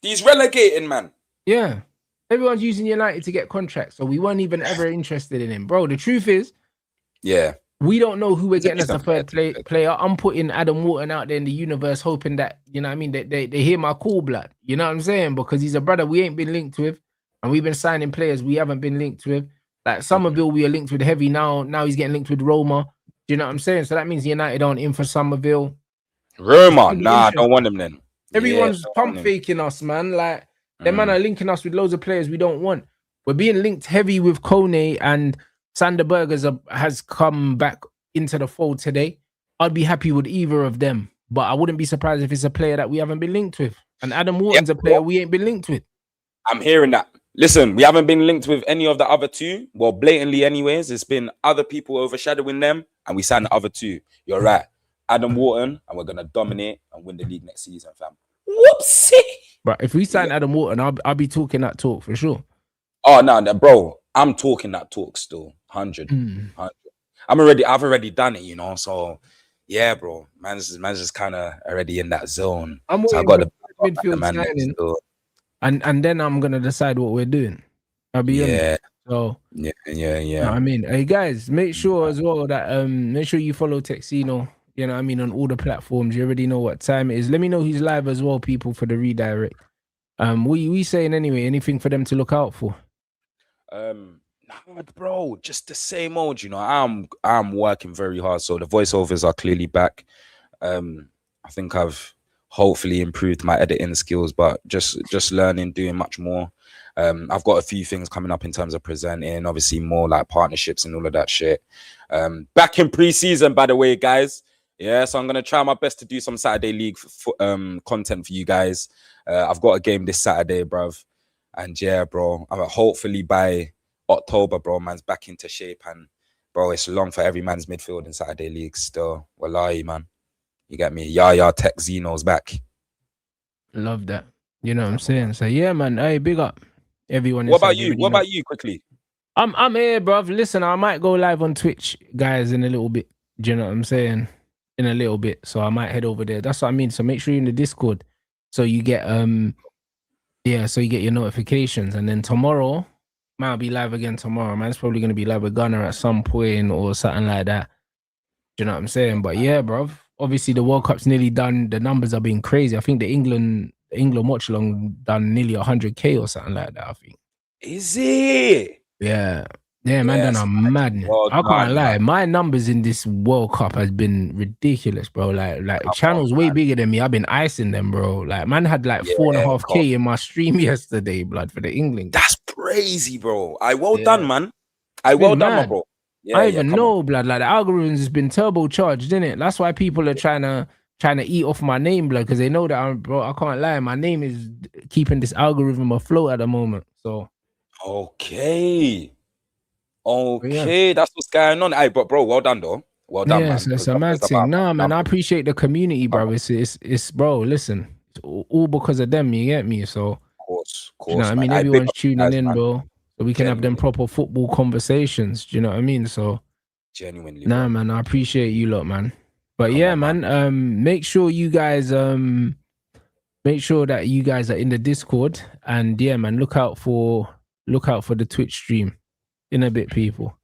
B: He's relegating, man.
A: Yeah. Everyone's using United to get contracts. So we weren't even ever interested in him. Bro, the truth is,
B: yeah,
A: we don't know who we're getting as the third player. I'm putting Adam Wharton out there in the universe, hoping that, you know what I mean, they hear my cool blood. You know what I'm saying? Because he's a brother we ain't been linked with. And we've been signing players we haven't been linked with. Like Somerville, we are linked with heavy now. Now he's getting linked with Roma. Do you know what I'm saying? So that means United aren't in for Somerville.
B: Roma? Nah, I don't want him then.
A: Everyone's pump faking us, man. Like, them man are linking us with loads of players we don't want. We're being linked heavy with Kone, and Sander Bergers has come back into the fold today. I'd be happy with either of them, but I wouldn't be surprised if it's a player that we haven't been linked with. And Adam Wharton's a player we ain't been linked with.
B: I'm hearing that. Listen, we haven't been linked with any of the other two. Well, blatantly anyways. It's been other people overshadowing them, and we signed the other two. You're right. Adam Wharton, and we're going to dominate and win the league next season, fam. Whoopsie!
A: But if we sign Adam Wharton, I'll be talking that talk for sure.
B: Oh, no, bro. I'm talking that talk still. 100. 100. I've already done it, you know. So, yeah, bro. Man's just kind of already in that zone. So I got the midfield
A: signing. And then I'm gonna decide what we're doing. I'll be honest. So yeah. You know what I mean, hey guys, make sure as well that make sure you follow TEKZINHO. You know what I mean, on all the platforms. You already know what time it is. Let me know who's live as well, people, for the redirect. What we saying anyway? Anything for them to look out for?
B: Bro, just the same old. You know, I'm working very hard, so the voiceovers are clearly back. I think I've hopefully improved my editing skills, but just learning, doing much more. I've got a few things coming up in terms of presenting, obviously more like partnerships and all of that shit. Back in pre-season, by the way, guys. Yeah, so I'm gonna try my best to do some Saturday League content for you guys. I've got a game this Saturday, bruv. And yeah, bro, hopefully by October, bro, man's back into shape. And bro, it's long for every man's midfield in Saturday League still. Wallahi, man. You get me? TEKZINHO's back.
A: Love that. You know what I'm saying? So yeah, man. Hey, big up everyone.
B: What about you? What about you, quickly?
A: I'm here, bruv. Listen, I might go live on Twitch, guys, in a little bit. Do you know what I'm saying? In a little bit. So I might head over there. That's what I mean. So make sure you're in the Discord. So you get so you get your notifications. And then tomorrow, might be live again tomorrow. Man, it's probably gonna be live with Gunner at some point or something like that. Do you know what I'm saying? But yeah, bruv. Obviously, the World Cup's nearly done. The numbers are being crazy. I think the England watch along done nearly 100K or something like that. I think.
B: Is it?
A: Yeah, man, done a madness. I can't lie. My numbers in this World Cup has been ridiculous, bro. Like channels way bigger than me. I've been icing them, bro. Like man had like 4.5K in my stream yesterday, blood, for the England.
B: That's crazy, bro. Well done, man. Well done, my bro.
A: Yeah, I even know, blood. Like the algorithms has been turbocharged, isn't it? That's why people are trying to eat off my name, blood, because they know that bro. I can't lie. My name is keeping this algorithm afloat at the moment. So
B: okay, that's what's going on. Hey, but bro, well done though. Well done, man.
A: It's a mad thing. Nah, man, I appreciate the community, bro. It's bro. Listen, it's all because of them. You get me? So
B: of course.
A: You know what I mean? Everyone's tuning in, bro. So we can have them proper football conversations. Do you know what I mean? So
B: genuinely,
A: nah, man, I appreciate you lot, man. But yeah, man, make sure you guys make sure that you guys are in the Discord, and yeah, man, look out for the Twitch stream in a bit, people.